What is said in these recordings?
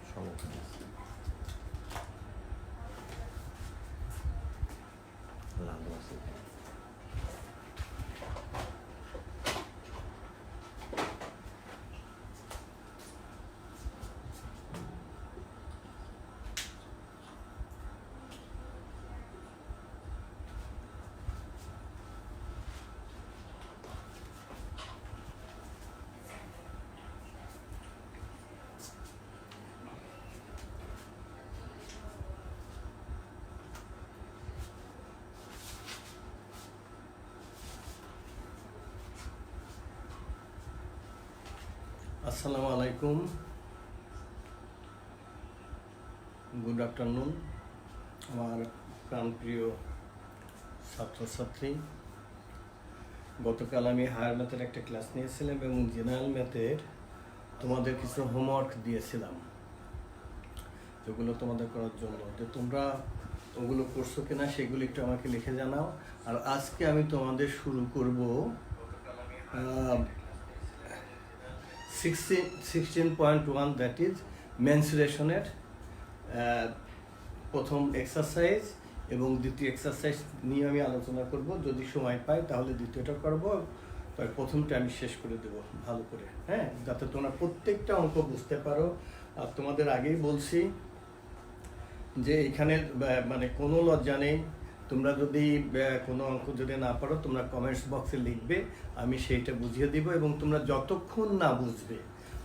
সব ওখানে আছে। লালু আছে। আসসালামু আলাইকুম, গুড আফটারনুন আমার প্রাণপ্রিয় ছাত্রছাত্রী। গতকাল আমি হায়ার ম্যাথের একটা ক্লাস নিয়েছিলাম এবং জেনারেল ম্যাথের তোমাদের কিছু হোমওয়ার্ক দিয়েছিলাম, যেগুলো তোমাদের করার জন্য। যে তোমরা ওগুলো করছো কিনা সেগুলো একটু আমাকে লিখে জানাও। আর আজকে আমি তোমাদের শুরু করব 16.1, দ্যাট ইজ মেনসুরেশনের প্রথম এক্সারসাইজ এবং দ্বিতীয় এক্সারসাইজ নিয়ে আমি আলোচনা করব। যদি সময় পাই তাহলে দ্বিতীয়টা করব, তবে প্রথমটা আমি শেষ করে দেব ভালো করে, হ্যাঁ, যাতে তোমরা প্রত্যেকটা অঙ্ক বুঝতে পারো। আর তোমাদের আগেই বলছি যে এখানে মানে কোনো লজ্জা নেই। তোমরা যদি কোনো অঙ্ক যদি না পারো তোমরা কমেন্টস বক্সে লিখবে, আমি সেইটা বুঝিয়ে দিব এবং তোমরা যতক্ষণ না বুঝবে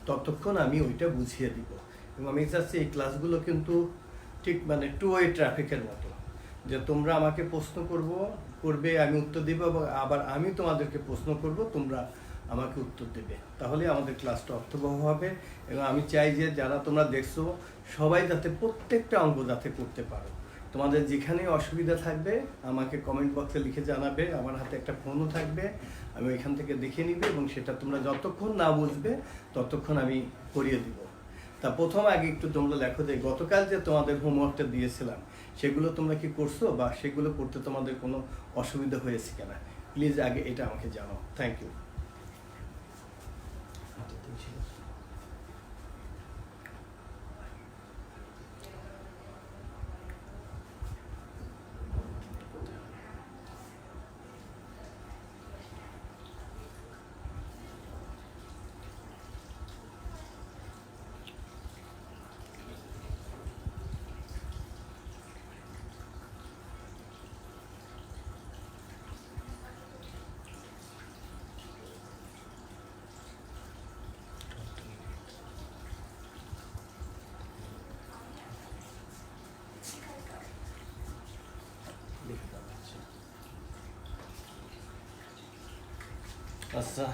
ততক্ষণ আমি ওইটা বুঝিয়ে দিব। এবং আমি চাচ্ছি এই ক্লাসগুলো কিন্তু ঠিক মানে টু ওয়ে ট্রাফিকের মতো, যে তোমরা আমাকে প্রশ্ন করবে, আমি উত্তর দিব, এবং আবার আমি তোমাদেরকে প্রশ্ন করব, তোমরা আমাকে উত্তর দেবে। তাহলে আমাদের ক্লাসটা অর্থবহ হবে। এবং আমি চাই যে যারা তোমরা দেখছো সবাই যাতে প্রত্যেকটা অঙ্ক যাতে করতে পারো। তোমাদের যেখানে অসুবিধা থাকবে আমাকে কমেন্ট বক্সে লিখে জানাবে, আমার হাতে একটা ফোনও থাকবে, আমি ওইখান থেকে দেখে নিবে এবং সেটা তোমরা যতক্ষণ না বুঝবে ততক্ষণ আমি করিয়ে দিব। তা প্রথম আগে একটু তোমরা লেখো যে গতকাল যে তোমাদের হোমওয়ার্কটা দিয়েছিলাম সেগুলো তোমরা কি করছো, বা সেগুলো করতে তোমাদের কোনো অসুবিধা হয়েছে কিনা, প্লিজ আগে এটা আমাকে জানাও। Thank you. আচ্ছা,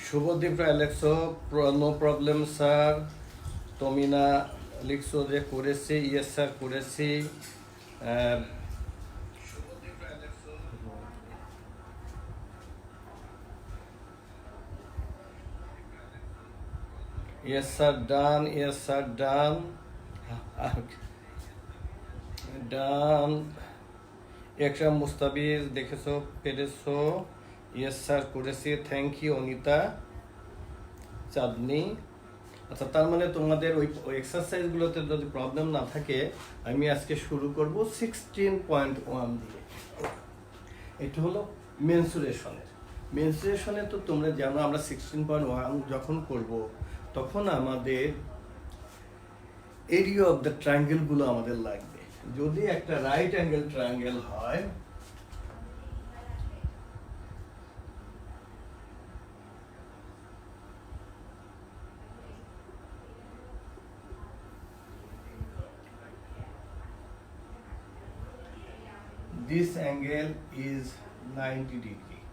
শুভদীপ রায় লিখছো নো প্রবলেম স্যার। তমিনা লিখছো যে করেছি, ইয়েস স্যার করেছি। ইয়েস স্যার ডান, ইয়েস স্যার ডান, ডান। একরাম মুস্তাবিজ দেখেছো, পেরেছো, ইয়েস স্যার করেছি, থ্যাংক ইউ। অনিতা চাঁদনি। আচ্ছা, তার মানে তোমাদের ওই এক্সারসাইজগুলোতে যদি প্রবলেম না থাকে আমি আজকে শুরু করব 16.1 দিয়ে। এটা হলো মেনসুরেশনে তো তোমরা জানো আমরা 16.1 যখন করব তখন আমাদের এরিয়া অফ দ্য ট্রায়াঙ্গেলগুলো আমাদের লাগবে। যদি একটা রাইট অ্যাঙ্গেল ট্রায়াঙ্গেল হয় this angle is 90 degree.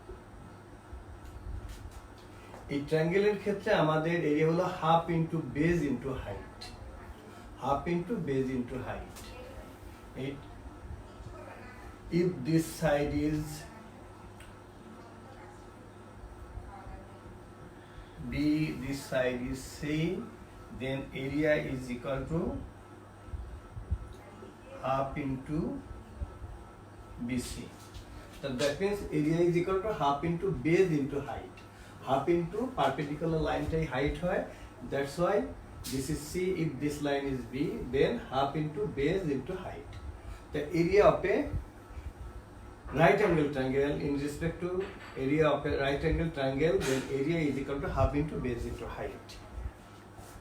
এই ট্রায়াঙ্গেলের ক্ষেত্রে আমাদের এরিয়া হলো half into base into height, half into base into height. If this side is B, this side is C, then area is equal to half into BC. So that means area is equal to half into base into height. Half into perpendicular লাইনটাই height হয়, that's why this is C, if this line is B, then half into base into height. The area of a right angle triangle in respect to area of a right angle triangle, then area is equal to half into base into height.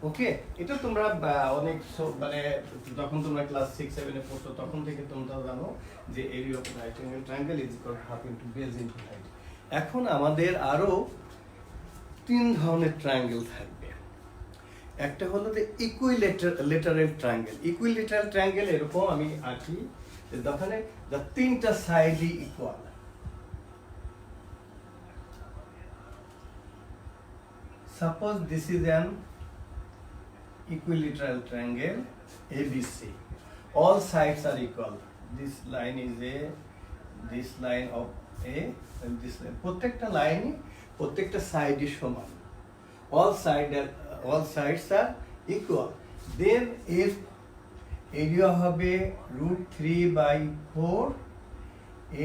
ওকে, এটা তোমরা অনেক মানে যখন তোমরা class 6-7 এ পড়ছো তখন থেকে তোমরা জানো যে area of right angle triangle is equal to half into base into height. এখন আমাদের আরো 3 ধরনের ট্রায়াঙ্গেল থাকবে। একটা হলো যে ইকুইলেটারাল ট্রায়াঙ্গেল। ইকুইলেটারাল ট্রায়াঙ্গেল এরকম আমি আঁকি, যেখানে the তিনটা সাইডই equal. Suppose this is an equilateral triangle ABC. All sides are equal. This line is A, this line of A, and this line. প্রত্যেকটা লাইনই প্রত্যেকটা সাইডই সমান। All sides are equal. Then if area হবে √3/4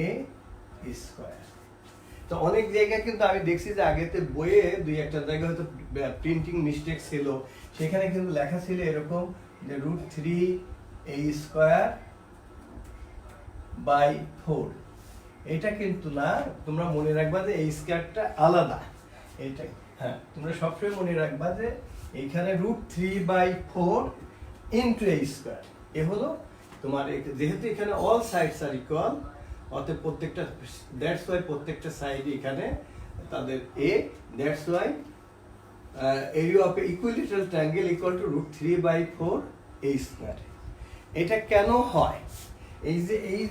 a square. তো অনেক জায়গায় কিন্তু আমি দেখছি যে আগেতে বইয়ে দুই একটা জায়গায় হয়তো প্রিন্টিং মিস্টেক ছিল, সেখানে কিন্তু লেখা ছিল এরকম যে √3a²/4। এটা কিন্তু না, তোমরা মনে রাখবা যে এই স্কয়ারটা আলাদা। এটাই হ্যাঁ, তোমরা সবসময় মনে রাখবা যে এইখানে √3/4 ইন্টু a স্কয়ার। এ হলো তোমার, যেহেতু এখানে অল সাইডস আর ইকুয়াল, অতএব প্রত্যেকটা, দ্যাটস ওয়াই প্রত্যেকটা সাইডে এখানে তাদের এ, that's why area of equilateral triangle equal to √3/4 a square. এটা কেন হয়? এই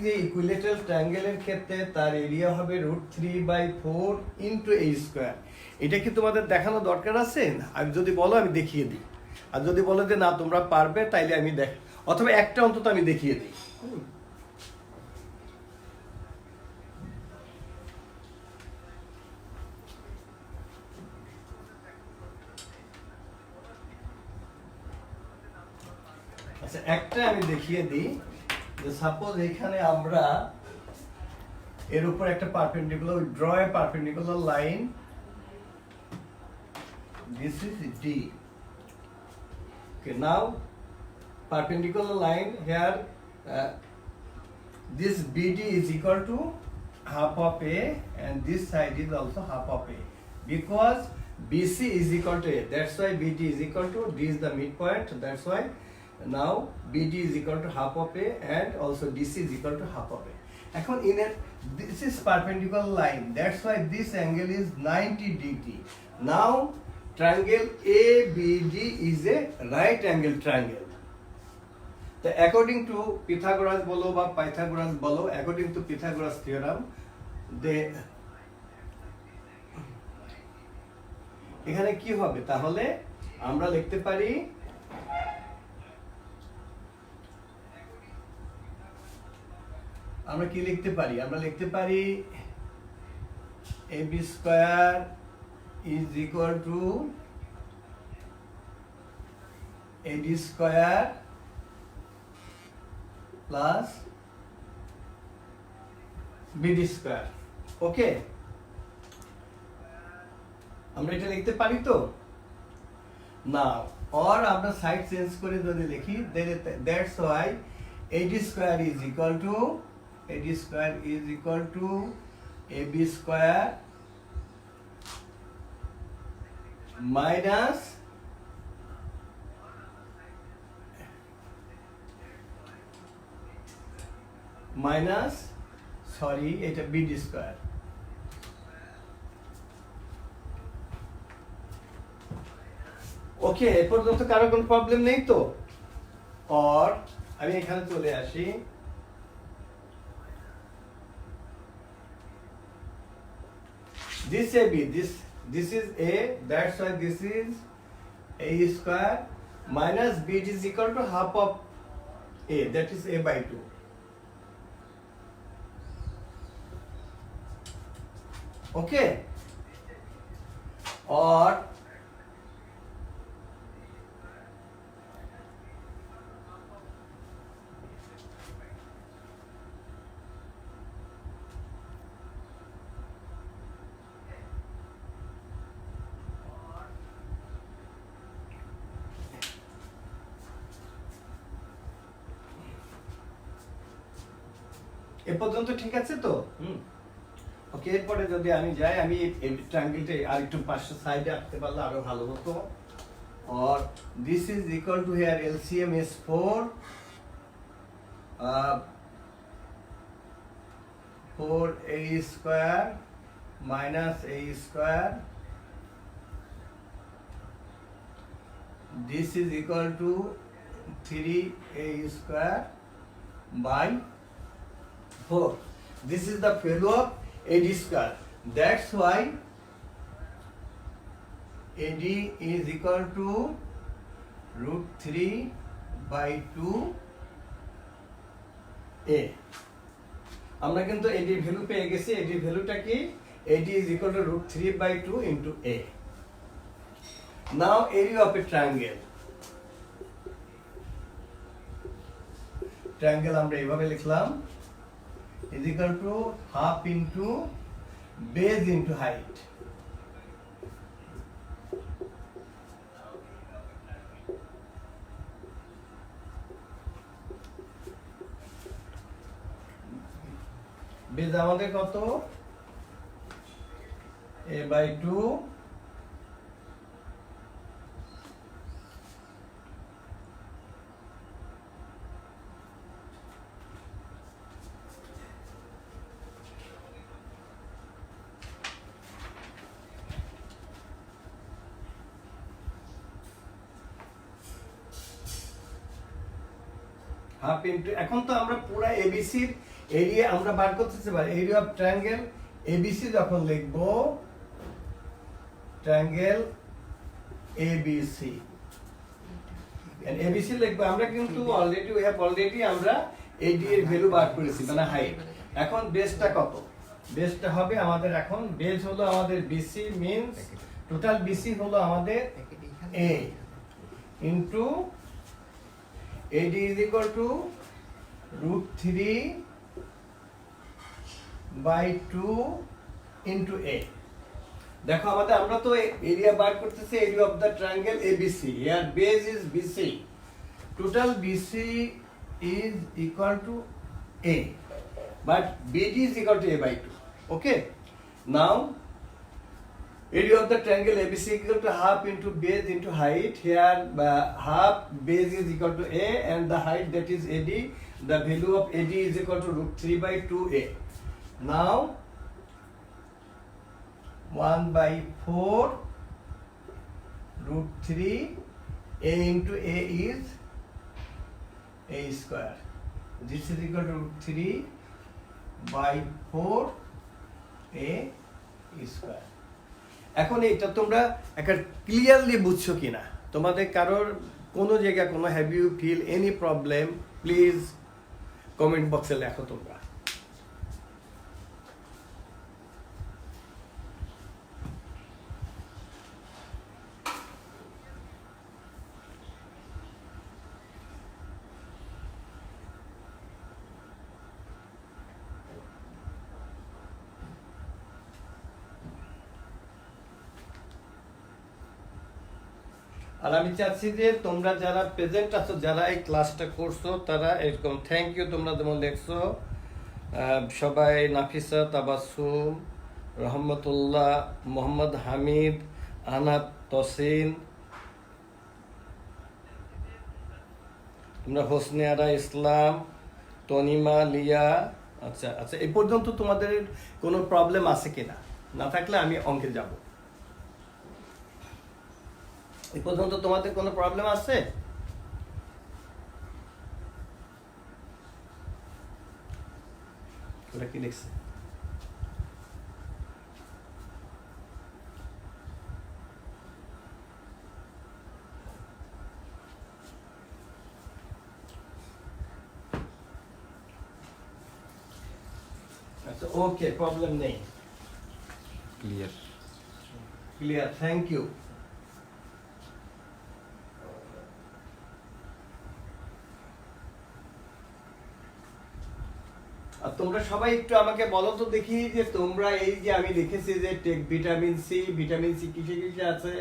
যে ইকুইলেটারাল ট্রায়াঙ্গেলের ক্ষেত্রে তার এরিয়া হবে √3/4 ইন্টু a স্কয়ার। এটা কি তোমাদের দেখানো দরকার আছে? আমি যদি বলো আমি দেখিয়ে দিই, আর যদি বলো যে না তোমরা পারবে তাইলে আমি অথবা একটা অন্তত আমি দেখিয়ে দিই। আচ্ছা, একটা আমি দেখিয়ে দিই যে সাপোজ এখানে আমরা এর উপর একটা perpendicular, draw A perpendicular line, this is D. Okay, now perpendicular line here, this BD is equal to half of A and this side is also half of A, because BC is equal to A, that's why BD is equal to, D is the midpoint, that's why now BD is equal to half of A and also DC is equal to half of A. এখন this is perpendicular line, that's why this angle is 90 degree. Now triangle ABD is a right angle triangle. According to Pythagoras বলো বা Pythagoras বলো, according to Pythagoras theorem, এখানে কি হবে? তাহলে আমরা লিখতে পারি আমরা লিখতে পারি AB square is equal to AD square plus BD square. Okay, আমরা এটা লিখতে পারি তো না? और আমরা সাইড চেঞ্জ করে যদি লিখি, that's why AD square is equal two AB square minus এটা BD স্কয়ার। ওকে, এ পর্যন্ত কারো কোনো প্রবলেম নেই তো? और আমি এখানে চলে আসি, this AB, this is A, that's why this is A square minus BD is equal to half of A, that is A/2. Okay, और এ পর্যন্ত ঠিক আছে তো? ওকে, এরপরে যদি আমি যাই, আমি এই ট্রায়াঙ্গেলটা আর একটু পাশে সাইডে আঁকতে পারলে আরো ভালো হতো। or this is equal to here LCM is 4 4a square minus a square, this is equal to 3a square by 4. This is the value of AD square. That's why AD is equal to root 3 by 2a. আমরা কিন্তু AD এর value পেয়ে গেছি। AD এর ভ্যালুটা কি? AD is equal to root 3 by 2 into a. Now area of a triangle. Triangle আমরা এইভাবে লিখলাম, is equal to half into base into height. Base আমাদের কত? a by 2 হাফ ইনটু, এখন তো আমরা পুরো এবিসি এর এরিয়া আমরা বার করতেছি। এরিয়া অফ ট্রায়াঙ্গেল এবিসি যখন লিখব, ট্রায়াঙ্গেল এবিসি এন্ড এবিসি লিখব আমরা, কিন্তু অলরেডি আমরা এডি এর ভ্যালু বার করেছি, মানে হাইট। এখন বেসটা কত? বেসটা হবে আমাদের, এখন বেস হলো আমাদের বিসি, মিন্স টোটাল বিসি হলো আমাদের এ into AD is equal to root 3 by 2 into a. দেখো আমাদের, আমরা তো এরিয়া বার করতেছি, area of the triangle ABC. Here base is BC. Total BC is equal to a, but BD is equal to a by 2. Okay. Now area of the triangle ABC is equal to half into base into height. Here half base is equal to a and the height, that is AD. The value of AD is equal to root 3 by 2a. Now 1 by 4 root 3 a into a is a square. This is equal to root 3 by 4 a square. এখন এটা তোমরা একটা clearly বুঝছো কিনা? তোমাদের কারোর কোনো জায়গায় কোনো have you feel any problem, please comment বক্সে লেখো তোমরা। আর আমি চাচ্ছি যে তোমরা যারা প্রেজেন্ট আছো, যারা এই ক্লাসটা করছো, তারা এরকম থ্যাংক ইউ তোমরা যেমন লেখছো সবাই, নাফিসা, তাবাসসুম, রহমতুল্লাহ, মোহাম্মদ হামিদ, আনাত, তসিন, তোমরা হোসনে আরা ইসলাম, তনিমা, লিয়া। আচ্ছা আচ্ছা, এই পর্যন্ত তোমাদের কোনো প্রবলেম আছে কিনা? না থাকলে আমি অঙ্কে যাব। এই পর্যন্ত তোমাদের কোনো প্রবলেম আছে? ওটা কি লিখছে? আচ্ছা, ওকে, প্রবলেম নেই। ক্লিয়ার। Clear, thank you. আর তোমরা সবাই একটু আমাকে বলো তো দেখি, যে তোমরা এই যে আমি লিখেছি যে টেক ভিটামিন সি কিসে কিসে আছে?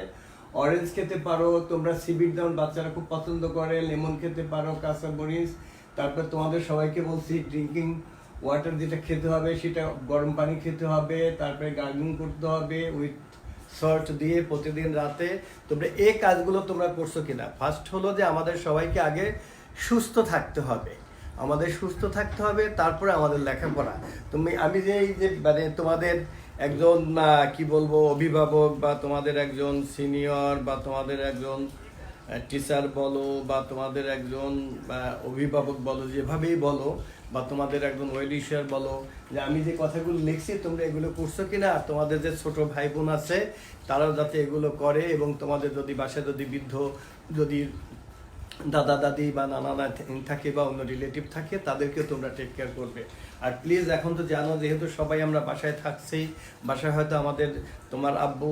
অরেঞ্জ খেতে পারো তোমরা, সিবিট দাউন বাচ্চারা খুব পছন্দ করে, লেমন খেতে পারো, কাঁচা মরিচ, তারপর তোমাদের সবাইকে বলছি ড্রিঙ্কিং ওয়াটার যেটা খেতে হবে সেটা গরম পানি খেতে হবে, তারপরে গার্গলিং করতে হবে উইথ সল্ট দিয়ে প্রতিদিন রাতে। তোমরা এই কাজগুলো তোমরা করছো কিনা? ফার্স্ট হলো যে আমাদের সবাইকে আগে সুস্থ থাকতে হবে, আমাদের সুস্থ থাকতে হবে, তারপরে আমাদের লেখাপড়া। আমি যে এই যে মানে তোমাদের একজন কি বলবো অভিভাবক বা তোমাদের একজন সিনিয়র বা তোমাদের একজন টিচার বলো বা তোমাদের একজন অভিভাবক বলো, যেভাবেই বলো, বা তোমাদের একজন ওয়েলিশার বলো, যে আমি যে কথাগুলো লিখছি তোমরা এগুলো করছো কিনা। আর তোমাদের যে ছোট ভাই বোন আছে তারাও যাতে এগুলো করে, এবং তোমাদের যদি বাসায় যদি বৃদ্ধ যদি দাদা দাদি বা নানা থাকে বা অন্য রিলেটিভ থাকে তাদেরকেও তোমরা টেক কেয়ার করবে। আর প্লিজ এখন তো জানো যেহেতু সবাই আমরা বাসায় থাকছি, বাসায় হয়তো আমাদের তোমার আব্বু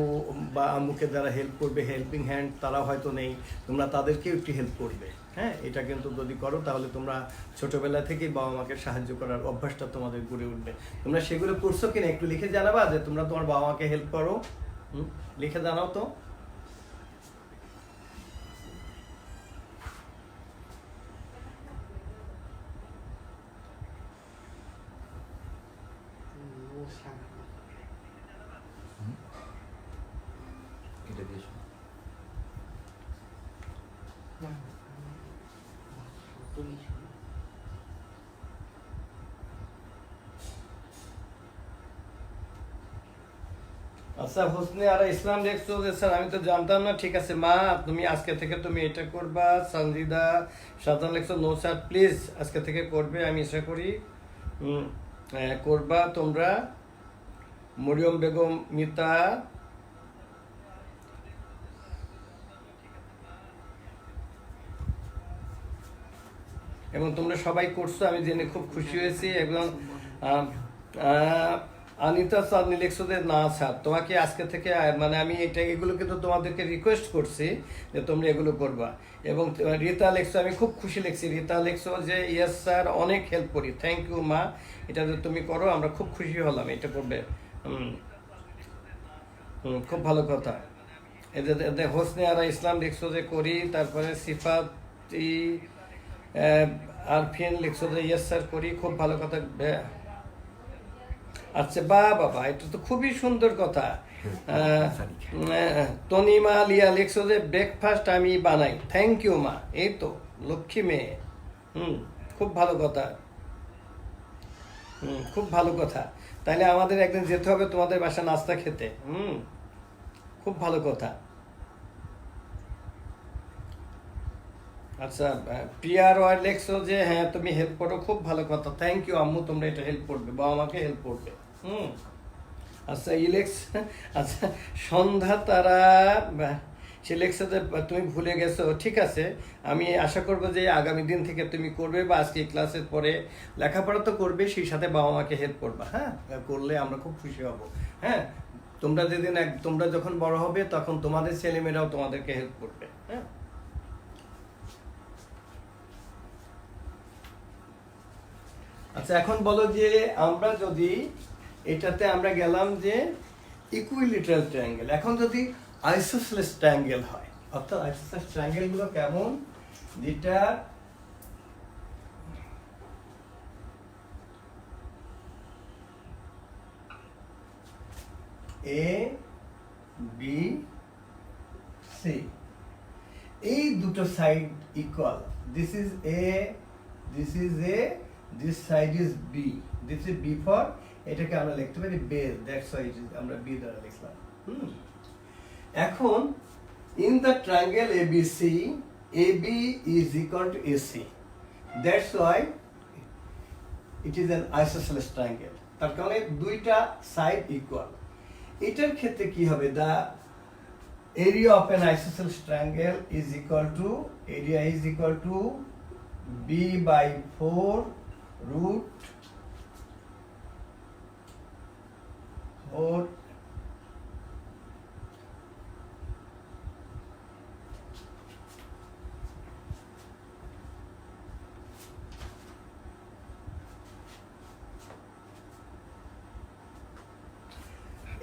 বা আম্মুকে যারা হেল্প করবে, হেল্পিং হ্যান্ড তারা হয়তো নেই, তোমরা তাদেরকেও একটু হেল্প করবে। হ্যাঁ, এটা কিন্তু যদি করো তাহলে তোমরা ছোটবেলা থেকেই বাবা মাকে সাহায্য করার অভ্যাসটা তোমাদের গড়ে উঠবে। তোমরা সেগুলো করছো কিনা একটু লিখে জানাবা যে তোমরা তোমার বাবা মাকে হেল্প করো। লিখে জানাও তো। এটা দিয়ে শোনো। আচ্ছা, হোসনে আরা ইসলাম দেখছো যে স্যার আমি তো জানতাম না। ঠিক আছে মা, তুমি আজকে থেকে তুমি এটা করবা। সঞ্জিদা সাধারণ লেখছো নো স্যার প্লিজ আজকে থেকে করবে, আমি ইচ্ছা করি করবা তোমরা। মরিয়ম বেগম মিতা, এবং তোমরা সবাই করছো আমি জেনে খুব খুশি হয়েছি। এবং আনিতা চাঁদনি লিখছো যে না স্যার তোমাকে আজকে থেকে মানে আমি এগুলো কিন্তু তোমাদেরকে রিকোয়েস্ট করছি যে তোমরা এগুলো করবা। এবং রীতা লেখছো, আমি খুব খুশি লিখছি। রীতা লেখছো যে ইয়েস স্যার অনেক হেল্প করি, থ্যাংক ইউ মা, এটা যে তুমি করো আমরা খুব খুশি হলাম এটা করবে। খুব ভালো কথা। এদের হোসনে আরা ইসলাম লিখছো যে করি। তারপরে সিফাতি আরফিন লিখছো যে ইয়েস স্যার করি, খুব ভালো কথা। আচ্ছা বাবা এটা তো খুবই সুন্দর কথা। তনিমা লিয়া লিখছো যে ব্রেকফাস্ট আমি বানাই, থ্যাংক ইউ মা, এই তো লক্ষ্মী মেয়ে। খুব ভালো কথা। খুব ভালো কথা। তাহলে আমাদের একদিন যেতে হবে তোমাদের বাসা নাস্তা খেতে। খুব ভালো কথা। আচ্ছা, প্রিয়া রয় লেখছো যে হ্যাঁ তুমি হেল্প করো, খুব ভালো কথা, থ্যাংক ইউ আম্মু, তোমরা এটা হেল্প করবে, বাবা মাকে হেল্প করবে। আচ্ছা ইলেক্স, আচ্ছা সন্ধ্যা তারা সে লেখছে যে তুমি ভুলে গেছো। ঠিক আছে, আমি আশা করবো যে আগামী দিন থেকে তুমি করবে, বা আজকে ক্লাসের পরে লেখাপড়া তো করবে, সেই সাথে বাবা মাকে হেল্প করবা। হ্যাঁ, করলে আমরা খুব খুশি হব। হ্যাঁ, তোমরা যেদিন তোমরা যখন বড় হবে তখন তোমাদের ছেলেমেয়েরাও তোমাদেরকে হেল্প করবে। হ্যাঁ, আচ্ছা এখন বলো যে আমরা যদি এটাতে আমরা গেলাম যে ইকুইলিটারাল ট্রায়াঙ্গেল, এখন যদি আইসোসেলেস ট্রায়াঙ্গেল হয়, অর্থাৎ আইসোসেলেস ট্রায়াঙ্গেল গুলো কেমন, যেটা এ বি সি, এই দুটো side equal, this is A, this is A, this side is b, this is b for, এটাকে আমরা লিখতে পারি বেস, দ্যাটস হোয়াই আমরা b দ্বারা লিখলাম। এখন in the triangle ABC, AB is equal to AC, that's why it is an isosceles triangle, তার কারণে দুইটা সাইড ইকুয়াল। এটার ক্ষেত্রে কি হবে, the area of an isosceles triangle is equal to, area is equal to b by 4 root 4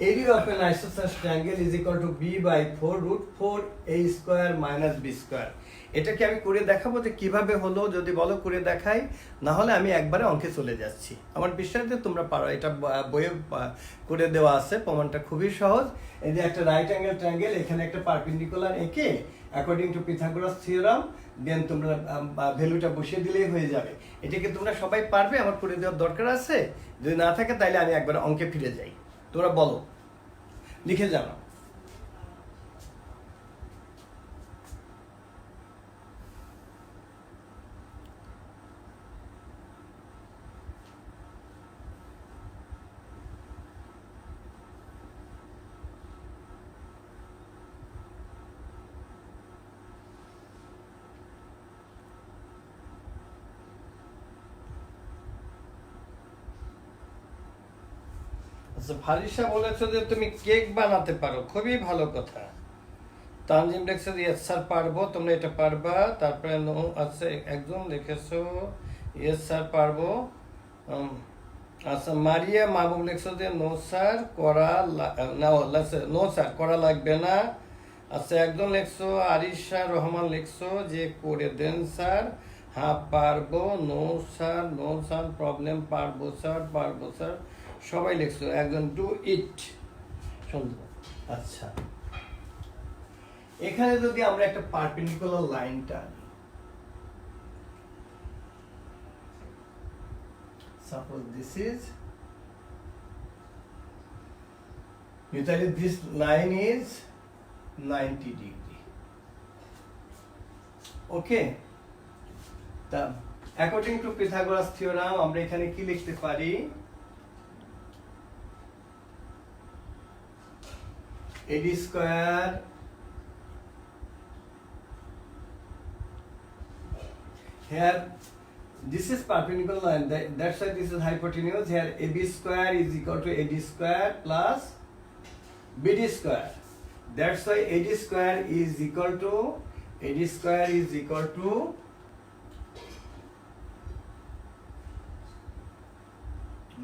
এই area of an isosceles triangle is equal to b by 4 root 4 a square minus b square. এটা কি আমি করে দেখাবো যে কিভাবে হলো? যদি বলো করে দেখাই, না হলে আমি একবারে অঙ্কে চলে যাচ্ছি। আমার বিশ্বাস যে তোমরা পারো, এটা বইয়ে করে দেওয়া আছে, প্রমাণটা খুবই সহজ। এই যে একটা রাইট অ্যাঙ্গেল ট্রায়াঙ্গেল, এখানে একটা পারপেন্ডিকুলার এঁকে অ্যাকর্ডিং টু পিথাগোরাস থিওরাম দেন তোমরা ভ্যালুটা বসিয়ে দিলেই হয়ে যাবে। এটাকে তোমরা সবাই পারবে, আমার করে দেওয়ার দরকার আছে? যদি না থাকে তাহলে আমি একবার অঙ্কে ফিরে যাই। তোমরা বলো, লিখে জানাও। আচ্ছা, ফারিসা বলেছো যে তুমি কেক বানাতে পারো, খুবই ভালো কথা। তানজিম লিখছে যে ইয়েস স্যার পারবো, তোমরা এটা পারবা। তারপরে নো আছে একজন লিখেছো ইয়েস স্যার পারবো। আচ্ছা, মারিয়া মাহবুব লিখছো যে নো স্যার করা নো স্যার করা লাগবে না। আচ্ছা, একজন লিখছো আরিশা রহমান লিখছো যে করে দেন স্যার। হ্যাঁ পারবো, নো স্যার প্রবলেম, পারবো স্যার সবাই লিখছো। একজন ডু ইট, সুন্দর। আচ্ছা, এখানে যদি আমরা একটা পারপেন্ডিকুলার লাইন টানি, সাপোজ দিস ইজ, তাহলে দিস লাইন ইজ 90 ডিগ্রি। ওকে, তা অ্যাকর্ডিং টু পিথাগোরাস থিওরাম আমরা এখানে কি লিখতে পারি? AD square here, this is perpendicular line, that's why this is hypotenuse. Here AB square is equal to AD square plus BD square. That's why AD square is equal to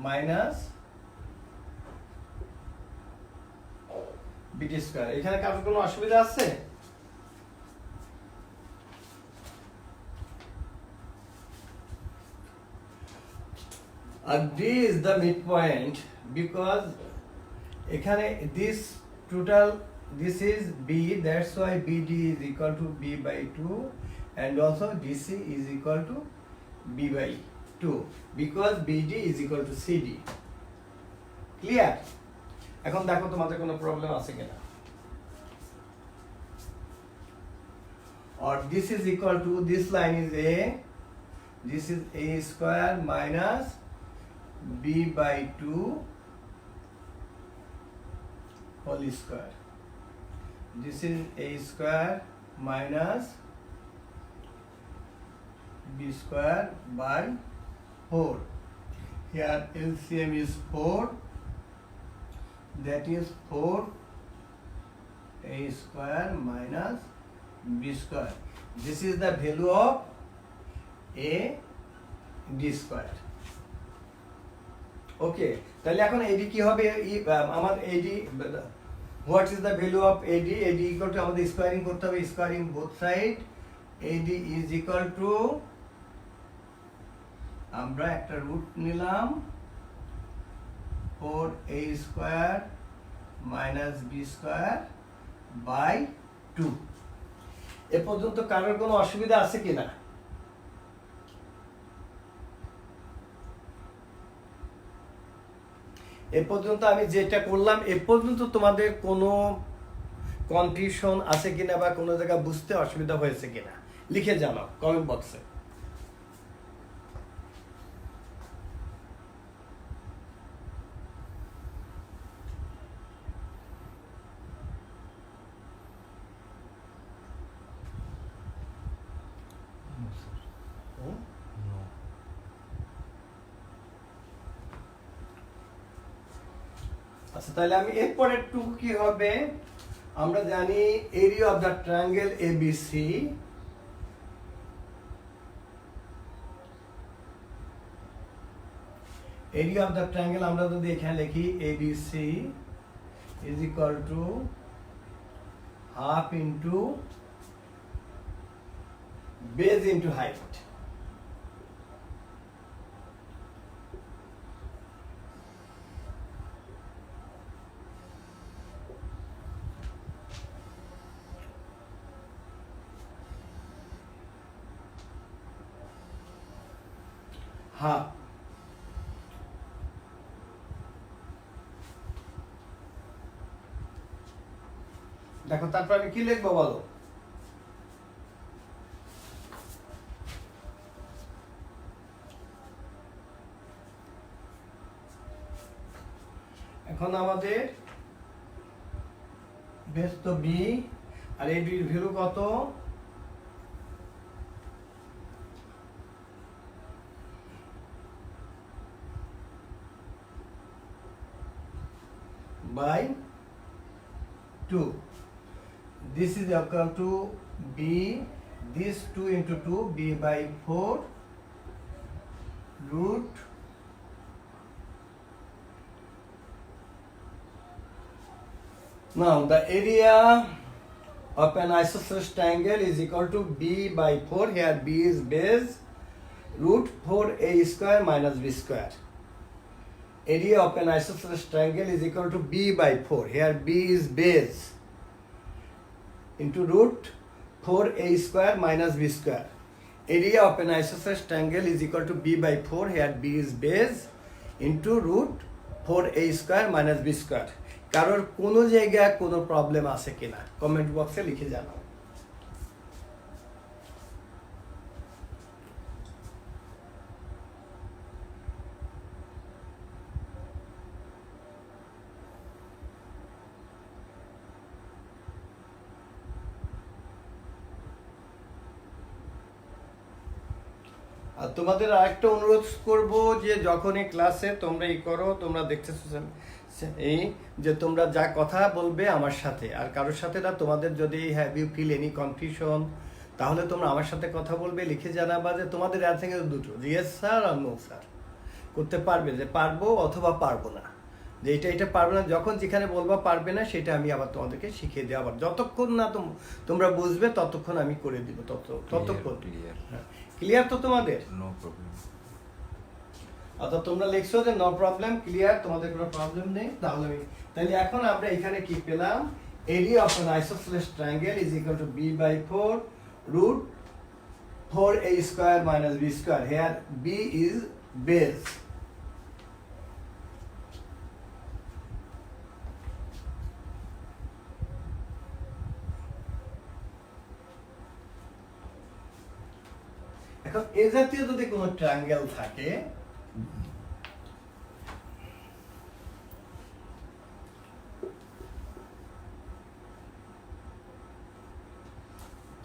minus BD square. এখানে কারোর কোনো অসুবিধা আছে? And D is the midpoint because এখানে this is B, that's why BD is equal to B by 2 and also DC is equal to B by 2 because BD is equal to CD. Clear? এখন দেখো তোমাদের কোনো problem আছে কিনা। Or this is equal to, this line is A, this is A square minus B by 2 whole square. This is A square minus B square by 4. Here LCM is 4, that is 4 A square minus B square. This is the value of A D square. Okay, তাহলে এখন AD কি হবে? আমার AD, what is the value of AD? AD equal to, আমাদের squaring করতে হবে, squaring both side. AD is equal to, আমরা একটা রুট নিলাম 4A square minus B square by 2. এ পর্যন্ত কারোর কোনো অসুবিধা আছে কিনা? এ পর্যন্ত আমি যেটা করলাম, এ পর্যন্ত তোমাদের কোনো কনফিউশন আছে কিনা বা কোনো জায়গায় বুঝতে অসুবিধা হয়েছে কিনা লিখে জানাও কমেন্ট বক্সে। আচ্ছা, তাহলে আমি এরপরের টু কি হবে? আমরা জানি area of the triangle ABC, area of the triangle আমরা যদি এখানে লিখি ABC, is equal to half into base into height. half দেখো তারপর আমি কি লিখবো বলো এখন আমাদের বেস তো বি আর এই বির ভ্যালু কত by 2. This is equal to b, this 2 into 2, b by 4 root now the area of an isosceles triangle is equal to b by 4. Here b is base root 4a square minus b square. Area of an isosceles triangle is equal to b by 4. Here b is base into root 4a square minus b square. Area of an isosceles triangle is equal to b by 4. Here b is base into root 4a square minus b square. কারোর কোনো জায়গায় কোনো problem আছে কিনা comment বক্সে লিখে জানাও আর তোমাদের আরেকটা অনুরোধ করব যে যখন এই ক্লাসে তোমরা করো তোমরা দেখতেছো এই যে তোমরা যা কথা বলবে আমার সাথে আর কারোর সাথে না তোমাদের যদি have you feel any confusion তাহলে তোমরা আমার সাথে কথা বলবে লিখে জানাবা যে তোমাদের অ্যান্সার দুটো ইয়েস স্যার আর নো স্যার করতে পারবে যে পারবো অথবা পারবো না যে এটা পারবে না যখন যেখানে বলবা পারবে না সেটা আমি আবার তোমাদেরকে শিখিয়ে দেওয়া আবার যতক্ষণ না তোমরা বুঝবে ততক্ষণ আমি করে দিব ততক্ষণ ক্লিয়ার তো তোমাদের নো প্রবলেম অর্থাৎ তোমরা লিখছো যে নো প্রবলেম ক্লিয়ার তোমাদের কোনো প্রবলেম নেই তাহলে এখন আমরা এখানে কি পেলাম area of an isosceles triangle is equal to b by 4 root 4a square minus b square. Here b is base. এখন এ জাতীয় যদি কোনো ট্রায়াঙ্গেল থাকে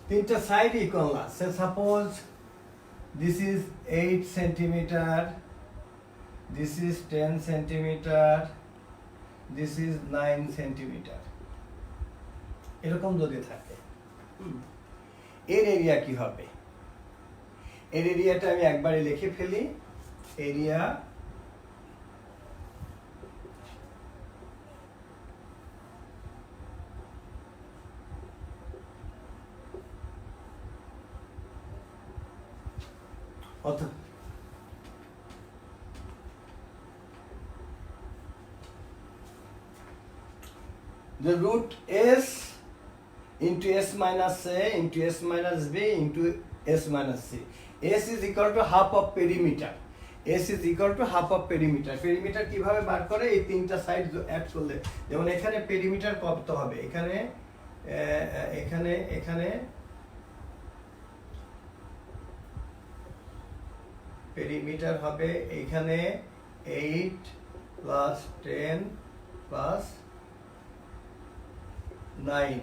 তিনটা সাইড ইকুয়াল না say suppose this is 8 centimeter this is 10 centimeter this is 9 centimeter এরকম যদি থাকে এর এরিয়া কি হবে এর এরিয়াটা আমি একবারে লিখে ফেলি এরিয়া অর্থাৎ the root s into s minus a into s minus b into s minus c. S is equal to half of perimeter. S is equal to half of perimeter. Perimeter কিভাবে বার করে এই তিনটা side add করলে যেমন এখানে perimeter কত হবে এখানে এখানে এখানে perimeter হবে এখানে 8 plus 10 plus 9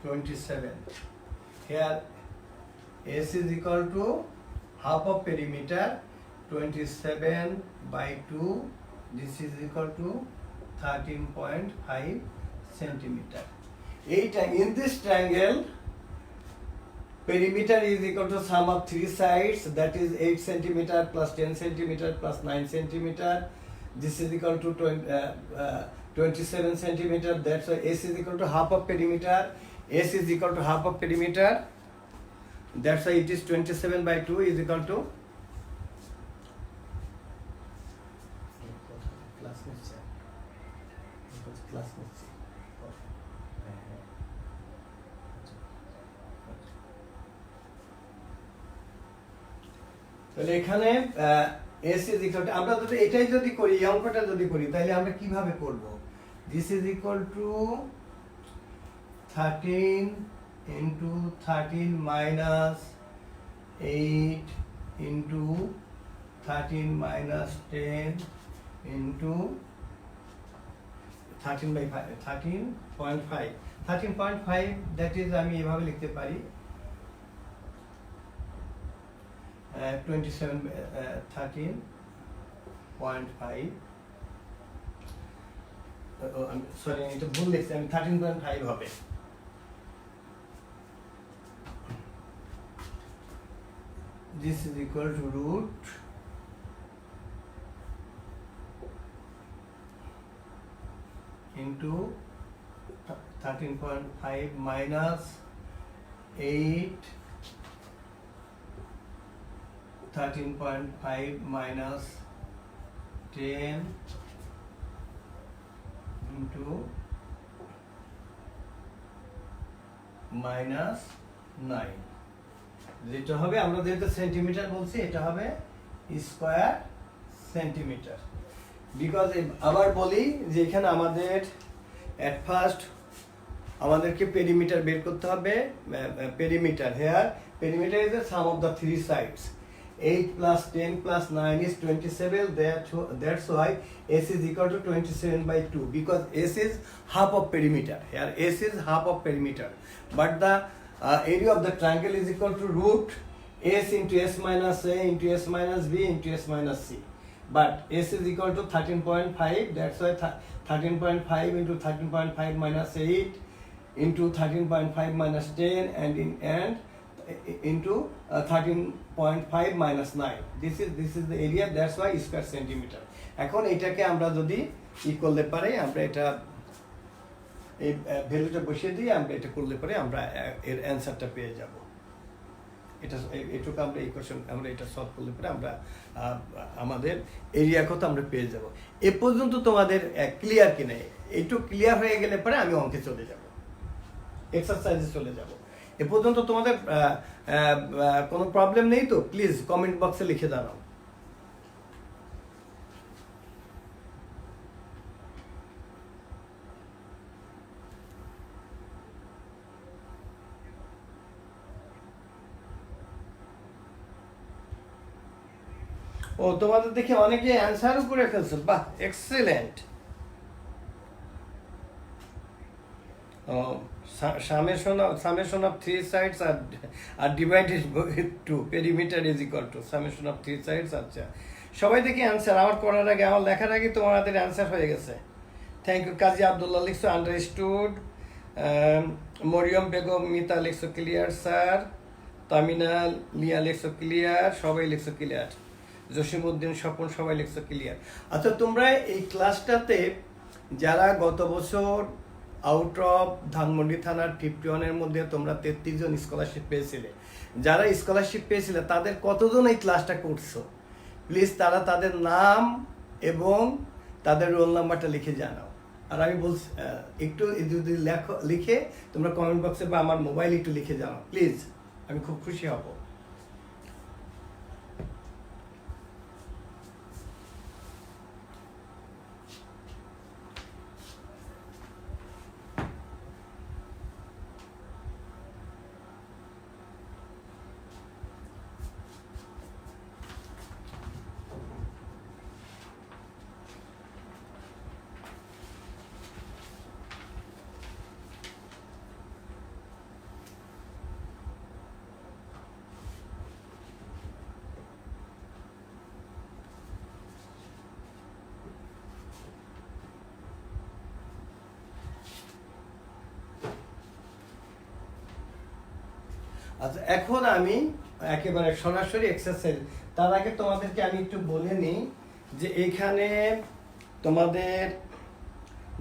27. Here S is equal to half of perimeter 27 by 2. This is equal to 13.5 centimeter. In this triangle, perimeter is equal to sum of three sides, that is 8 centimeter plus 10 centimeter plus 9 centimeter. this is equal to 27 centimeter. That's why S is equal to half of perimeter. S is equal to half of perimeter. That's why it is 27 by 2 is equal to তাহলে এখানে S is equal to, আমরা যদি এটাই যদি করি, এই অঙ্কটা যদি করি, তাহলে আমরা কিভাবে করব? This is equal to 13 into 13 minus 8 into 13 minus 10 into 13 by 5, 13.5. 13.5 that is আমি এভাবে লিখতে পারি 27 13.5 সরি এটা ভুল লিখছি আমি 13.5 হবে this is equal to root into 13.5 minus 8 13.5 minus 10 into minus 9 যেটা হবে আমরা যেটা সেন্টিমিটার বলছি এটা হবে স্কয়ার সেন্টিমিটার বিকজ আবার বলি যে এখানে আমাদের এট ফার্স্ট আমাদেরকে পেরিমিটার বের করতে হবে perimeter here perimeter is the sum of the three sides 8 plus 10 plus 9 is 27 that's why S is equal to 27 by 2 because S is half of perimeter here S is half of perimeter but the area of the triangle is equal to root S into S minus A into S minus B into S minus C but S is equal to 13.5 that's why 13.5 into 13.5 minus 8 into 13.5 minus 10 and into 13.5 minus 9 this is the area that's why square centimeter এখন এটাকে আমরা যদি ই করলে পারে আমরা এটা এই ভ্যালুটা বসিয়ে দিই আমরা এটা করলে পরে আমরা এর অ্যানসারটা পেয়ে যাব এটা এটুকু আমরা ইকুয়েশন আমরা এটা সলভ করলে পরে আমরা আমাদের এরিয়া কত আমরা পেয়ে যাব এ পর্যন্ত তোমাদের ক্লিয়ার কি নাই একটু ক্লিয়ার হয়ে গেলে পরে আমি অঙ্কে চলে যাব এক্সারসাইজে চলে যাব এ পর্যন্ত তোমাদের কোনো প্রবলেম নেই তো প্লিজ কমেন্ট বক্সে লিখে জানাও ও তোমাদের দেখে অনেকে অ্যানসারও করে ফেলছো বাহ excellent summation of three sides are divided by 2 perimeter is equal to summation of three sides আচ্ছা সবাই দেখি অ্যানসার আমার করার আগে আমার লেখার আগে তোমাদের অ্যানসার হয়ে গেছে থ্যাংক ইউ কাজী আব্দুল্লাহ লিখছো আন্ডারস্টুড মরিয়ম বেগম মিতা লিখছো ক্লিয়ার স্যার তামিনা লিয়া লিখছো ক্লিয়ার সবাই লিখছো ক্লিয়ার জসিমউদ্দিন স্বপন সবাই লিখছো ক্লিয়ার আচ্ছা তোমরা এই ক্লাসটাতে যারা গত বছর আউট অফ ধানমন্ডি থানার 51-এর মধ্যে তোমরা 33 জন স্কলারশিপ পেয়েছিলে যারা স্কলারশিপ পেয়েছিলে তাদের কতজন এই ক্লাসটা করছো প্লিজ তারা তাদের নাম এবং তাদের রোল নাম্বারটা লিখে জানাও আর আমি বলছি একটু যদি লিখে তোমরা কমেন্ট বক্সে বা আমার মোবাইল একটু লিখে জানাও প্লিজ আমি খুব খুশি হব আচ্ছা এখন আমি একেবারে সরাসরি এক্সারসাইজ তার আগে তোমাদেরকে আমি একটু বলে নিই যে এখানে তোমাদের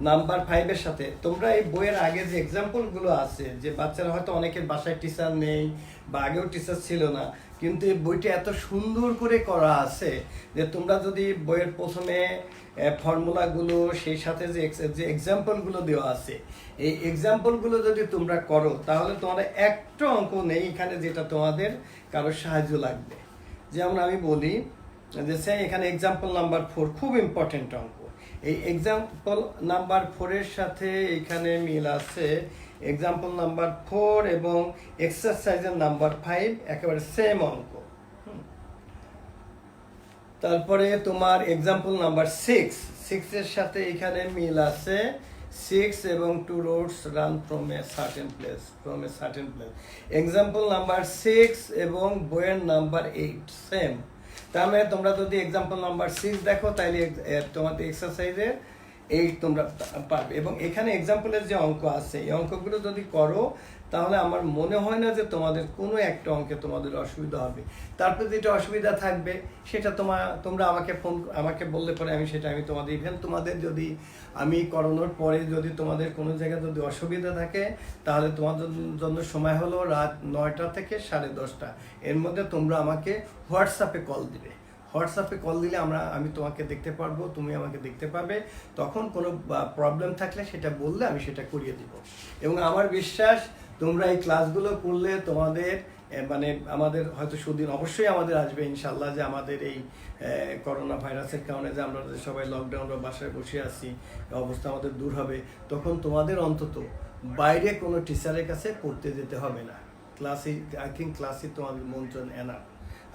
নাম্বার 5-এর সাথে তোমরা এই বইয়ের আগে যে এক্সাম্পলগুলো আছে, যে বাচ্চারা হয়তো অনেকের বাসায় টিচার নেই বা আগেও টিচার ছিল না, কিন্তু এই বইটা এত সুন্দর করে করা আছে যে তোমরা যদি বইয়ের প্রথমে ফর্মুলাগুলো, সেই সাথে যে এক্সাম্পলগুলো দেওয়া আছে, এই এক্সাম্পলগুলো যদি তোমরা করো তাহলে তোমাদের একটা অঙ্ক নেই এখানে যেটা তোমাদের কারোর সাহায্য লাগবে। যেমন আমি বলি যে এখানে এক্সাম্পল নাম্বার 4 খুব ইম্পর্টেন্ট অঙ্ক। এই এক্সাম্পল নাম্বার 4-এর সাথে এখানে মিল আছে এক্সাম্পল নাম্বার 4 এবং এক্সারসাইজের নাম্বার 5 একেবারে সেম অঙ্ক। তারপরে তোমার এক্সাম্পল নাম্বার 6-এর সাথে এখানে মিল আছে 6 এবং 2 roads run from a certain place, example number 6 এবং বইয়ের নাম্বার 8 সেম। তার মানে তোমরা যদি এক্সাম্পল নাম্বার 6 দেখো তাহলে তোমাদের এক্সারসাইজের 8 তোমরা পারবে। এবং এখানে এক্সাম্পলের যে অঙ্ক আছে এই অঙ্কগুলো যদি করো তাহলে আমার মনে হয় না যে তোমাদের কোনো একটা অঙ্কে তোমাদের অসুবিধা হবে। তারপর যেটা অসুবিধা থাকবে সেটা তোমরা আমাকে বললে পরে আমি তোমাদের ইভেন তোমাদের যদি আমি করানোর পরে যদি তোমাদের কোনো জায়গায় যদি অসুবিধা থাকে তাহলে তোমাদের জন্য সময় হলো রাত 9টা থেকে 10:30। এর মধ্যে তোমরা আমাকে হোয়াটসঅ্যাপে কল দিবে। হোয়াটসঅ্যাপে কল দিলে আমি তোমাকে দেখতে পারবো, তুমি আমাকে দেখতে পাবে। তখন কোনো প্রবলেম থাকলে সেটা বললে আমি সেটা করিয়ে দিব। এবং আমার বিশ্বাস তোমরা এই ক্লাসগুলো করলে তোমাদের মানে আমাদের হয়তো সুদিন অবশ্যই আমাদের আসবে ইনশাল্লাহ, যে আমাদের এই করোনা ভাইরাসের কারণে যে আমরা সবাই লকডাউন বা বাসায় বসে আছি, অবস্থা আমাদের দূর হবে। তখন তোমাদের অন্তত বাইরে কোনো টিচারের কাছে পড়তে যেতে হবে না। ক্লাসে তোমাদের মন্ত্রণ এনা।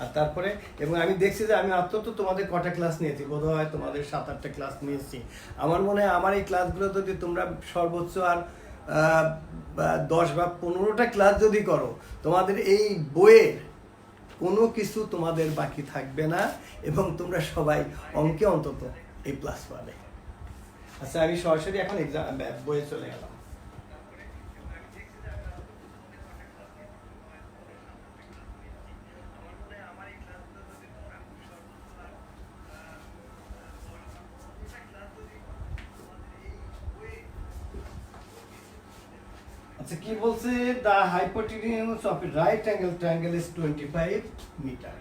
আর তারপরে এবং আমি দেখছি যে আমি অন্তত তোমাদের কটা ক্লাস নিয়েছি, বোধহয় তোমাদের 7-8টা ক্লাস নিয়েছি। আমার মনে হয় আমার এই ক্লাসগুলো যদি তোমরা সর্বোচ্চ আর 10 বা 15টা ক্লাস যদি করো, তোমাদের এই বইয়ের কোনো কিছু তোমাদের বাকি থাকবে না এবং তোমরা সবাই অঙ্কে অন্তত A+ পাবে। আচ্ছা, আমি সরাসরি এখন বইয়ে চলে গেলাম। আচ্ছা, কি বলছে? The hypotenuse of a right angle triangle is 25 meter.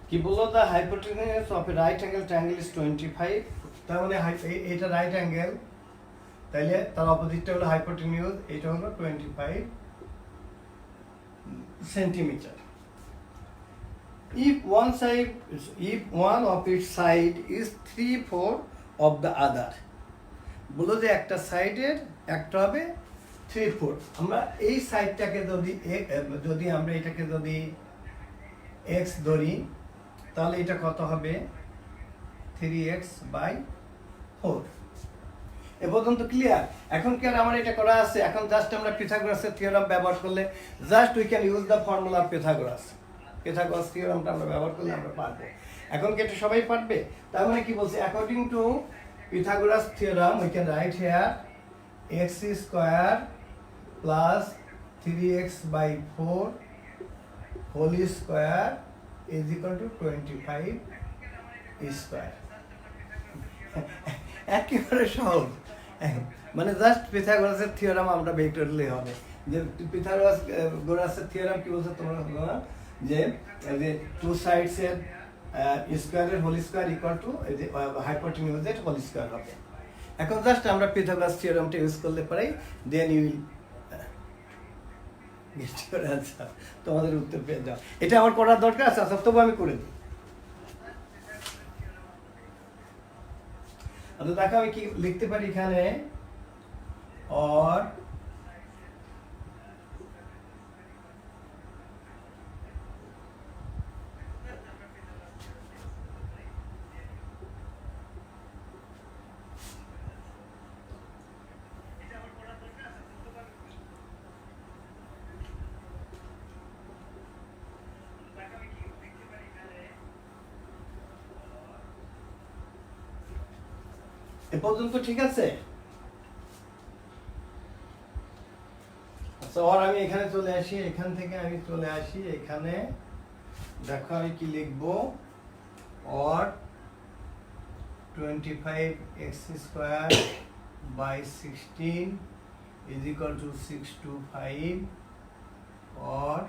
কি বললো? The hypotenuse of a right angle triangle is 25। তার মানে এটা রাইট অ্যাঙ্গেল, তাইলে তার অপোজিটটা হলো হাইপোটেনিউস, এটা হলো 25 centimetre. If one of its side is 3/4 of the other, বলো যে একটা সাইডের একটা হবে 3/4। আমরা এই সাইডটাকে যদি আমরা এটাকে যদি x ধরি তাহলে এটা কত হবে? 3x/4। এ পর্যন্ত ক্লিয়ার? এখন কি আর আমার এটা করা আছে? এখন জাস্ট আমরা পিথাগোরাসের থিওরাম ব্যবহার করলে just we can use the formula of Pythagoras থিওরামটা আমরা ব্যবহার করলে আমরা পারবো। এখন কি এটা সবাই পারবে? তার মানে কি বলছে? According to Pythagoras theorem we can write here x² plus 3x/4 whole square is equal to 25 square. একেবারে সহজ। মানে জাস্ট পিথাগোরাসের থিওরাম আমরা বের করলেই হবে। যে পিথাগোরাসের থিওরাম কি বলছে তোমরা বলো যে টু সাইডস এর স্কয়ারের হোল স্কয়ার ইকুয়াল টু হাইপোটেনিউজের হোল স্কয়ার হবে। এখন জাস্ট আমরা পিথাগোরাস থিওরামটা ইউজ করলে পারি, then you will get your answer. তোমাদের উত্তর পেয়ে যাও। এটা আমার করার দরকার আছে, আচ্ছা তবু আমি করে দিই। আচ্ছা দেখো আমি কি লিখতে পারি এখানে, or এ পর্যন্ত ঠিক আছে? আচ্ছা, আর আমি এখানে চলে আসি, এখান থেকে আমি চলে আসি এখানে। দেখো আমি কি লিখবো, or 25x² by 16 is equal to 625, or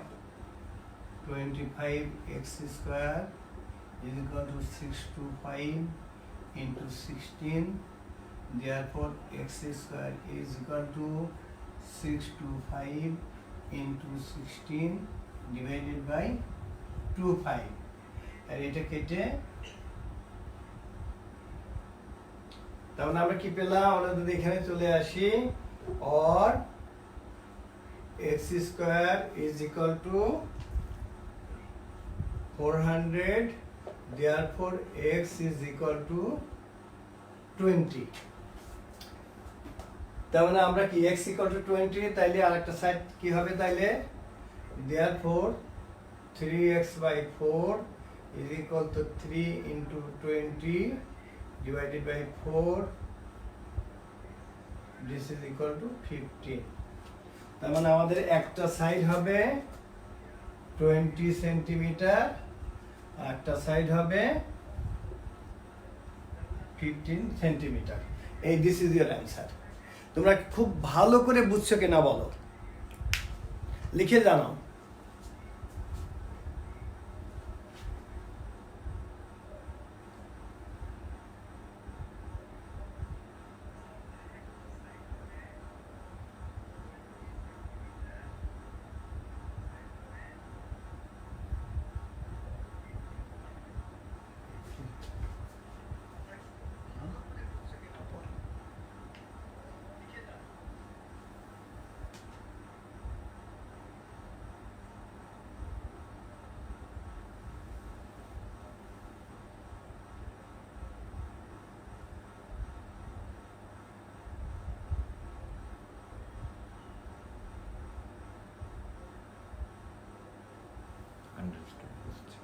25x² is equal to 625 into 16. Therefore x² is equal to 625 into 16 divided by 25. আর এটা কেটে তাহলে আমরা কি পেলাম? আমরা যদি এখানে চলে আসি, or x² is equal to 400, therefore x is equal to 20. তার মানে আমরা কি x equal to 20, তাইলে আরেকটা সাইড কি হবে তাইলে? therefore 3x by 4 is equal to 3 into 20 divided by 4. This is equal to 15. তার মানে আমাদের একটা সাইড হবে 20 সেন্টিমিটার, আর একটা সাইড হবে 15 সেন্টিমিটার। এই দিস ইজ ইয়োর অ্যান্সার। তোমরা খুব ভালো করে বুঝছো কিনা বলো, লিখে জানাও। আন্ডারস্টুড, বুঝছি।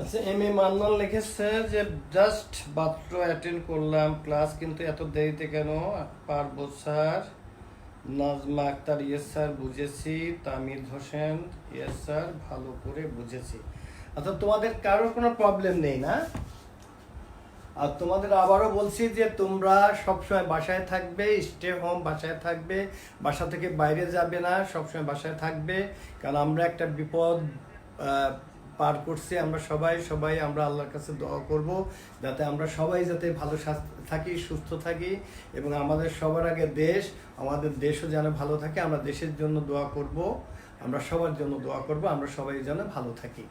আচ্ছা, মান্নান লিখেছে যে জাস্ট মাত্র অ্যাটেন্ড করলাম ক্লাস, কিন্তু এত দেরিতে কেন? পারবো sir. Nazma Akhtar, yes sir বুঝেছি। তামিদ হোসেন, ইয়েস স্যার ভালো করে বুঝেছি। আচ্ছা, তোমাদের কারোর কোনো প্রবলেম নেই না? আর তোমাদের আবারও বলছি যে তোমরা সবসময় বাসায় থাকবে, স্টে হোম, বাসায় থাকবে, বাসা থেকে বাইরে যাবে না, সবসময় বাসায় থাকবে। কারণ আমরা একটা বিপদ পার করছি, আমরা সবাই আমরা আল্লাহর কাছে দোয়া করব যাতে আমরা সবাই যাতে ভালো থাকি, সুস্থ থাকি, এবং আমাদের সবার আগে দেশ, আমাদের দেশও যেন ভালো থাকে। আমরা দেশের জন্য দোয়া করব, আমরা সবার জন্য দোয়া করব, আমরা সবাই যেন ভালো থাকি।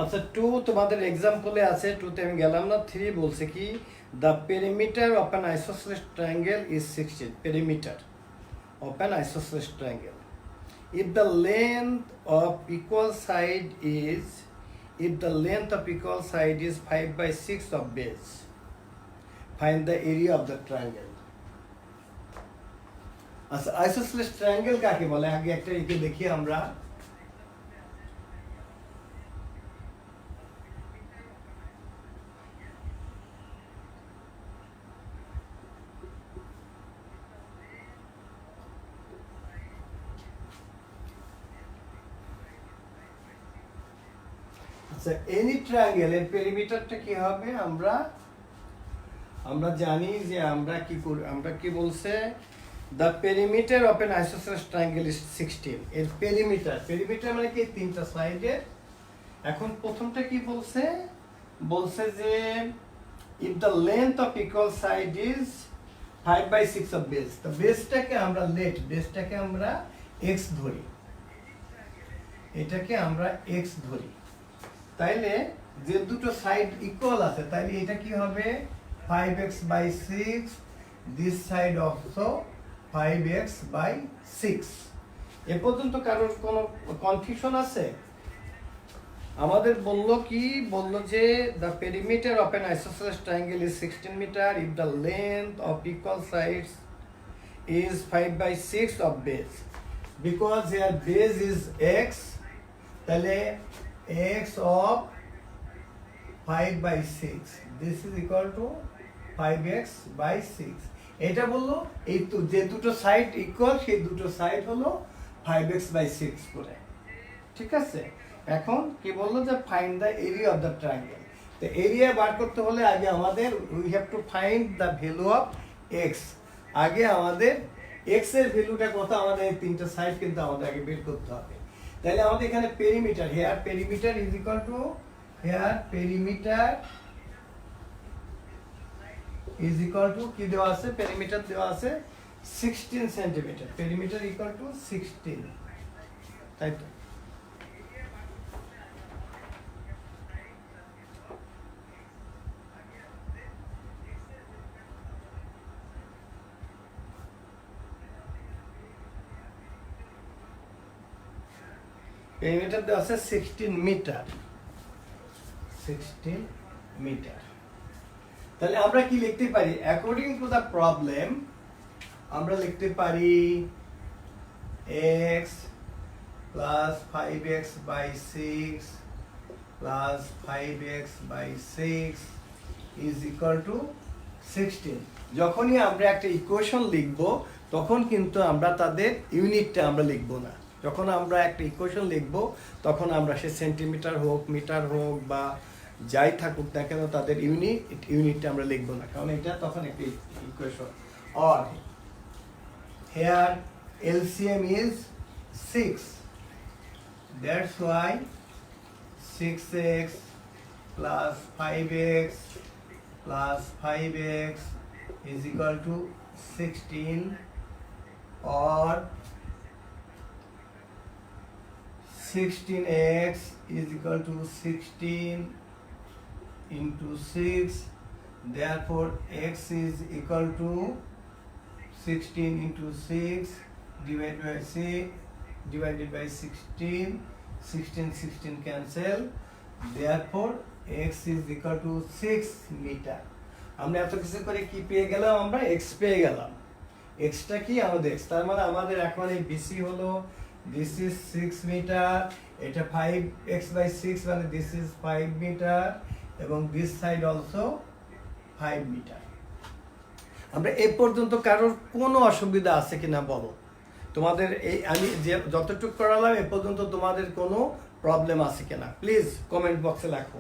আচ্ছা, 2 তোমাদের এক্সাম্পলে আছে, 2তে আমি গেলাম না। 3 বলছে কি, the perimeter of an isosceles triangle is 16। Perimeter of an isosceles triangle, if the length of equal side is 5 by 6 of base, find the area of the triangle. আচ্ছা, আইসোসেলেস ট্রায়াঙ্গেল কাকে বলে? আগে একটা এঁকে দেখি আমরা। আচ্ছা এনি ট্রায়াঙ্গেল এর পেরিমিটারটা কি হবে আমরা জানি যে আমরা কি বলছে the perimeter of an isosceles triangle is 16 এর পেরিমিটার মানে কি তিনটা সাইডে এখন প্রথমটা কি বলছে যে if the length of equal side is 5/6 of base তো বেসটাকে আমরা x ধরি এটাকে আমরা x ধরি তাইলে যে দুটো সাইড ইকুয়াল আছে তাইলে এটা কি হবে 5x/6 this side also 5x/6 এ পর্যন্ত কারোর কোনো কনফিউশন আছে আমাদের বললো যে the perimeter of an isosceles triangle is 16 meter if the length of equal sides is 5/6 of base because here base is x তাহলে x of 5/6 this is equal to 5x/6 এটা বললো এই তো যে দুটো সাইড ইকুয়াল সেই দুটো side হলো 5x/6 করে ঠিক আছে এখন কি বললো যে find the area of the triangle তো এরিয়া বার করতে হলে আগে আমাদের we have to find the value of x আগে আমাদের এক্স এর ভ্যালুটা কত আমাদের এই তিনটা সাইড কিন্তু আমাদের আগে বের করতে হবে তাহলে আমাদের এখানে perimeter is equal two is equal two কি দেওয়া আছে পেরিমিটার দেওয়া আছে 16 সেন্টিমিটার পেরিমিটার ইকুয়াল টু 16 তাই তো পেরিমিটার দেওয়া আছে 16 মিটার তাহলে আমরা কি লিখতে পারি অ্যাকর্ডিং টু দ্য প্রবলেম আমরা লিখতে পারি x plus 5x/6 plus 5x/6 is equal to 16 যখনই আমরা একটা ইকুয়েশন লিখব তখন কিন্তু আমরা তাদের ইউনিটটা আমরা লিখব না যখন আমরা একটা ইকুয়েশন লিখব তখন আমরা সে সেন্টিমিটার হোক মিটার হোক বা যাই থাকুক না কেন তাদের ইউনিটটা আমরা লিখব না কারণ এটা তখন একটা equation or here LCM is 6 that's why 6x plus 5x plus 5x is equal to 16 or 16x is equal to 16 into 6 therefore x is equal to 16 into 6 divided by 16 cancel therefore x is equal to 6 meter আমরা এত কিছু করে কি পেয়ে গেলাম আমরা x পেয়ে গেলাম x টা কি আমাদের x তার মানে আমাদের এখন এই BC হলো this is 6 meter এটা 5x/6 মানে this is 5 meter এবং this side also 5 meter আমরা এই পর্যন্ত কারোর কোনো অসুবিধা আছে কিনা বলো তোমাদের এই আমি যে যতটুকু করালাম এই পর্যন্ত তোমাদের কোনো প্রবলেম আছে কিনা প্লিজ কমেন্ট বক্সে লেখো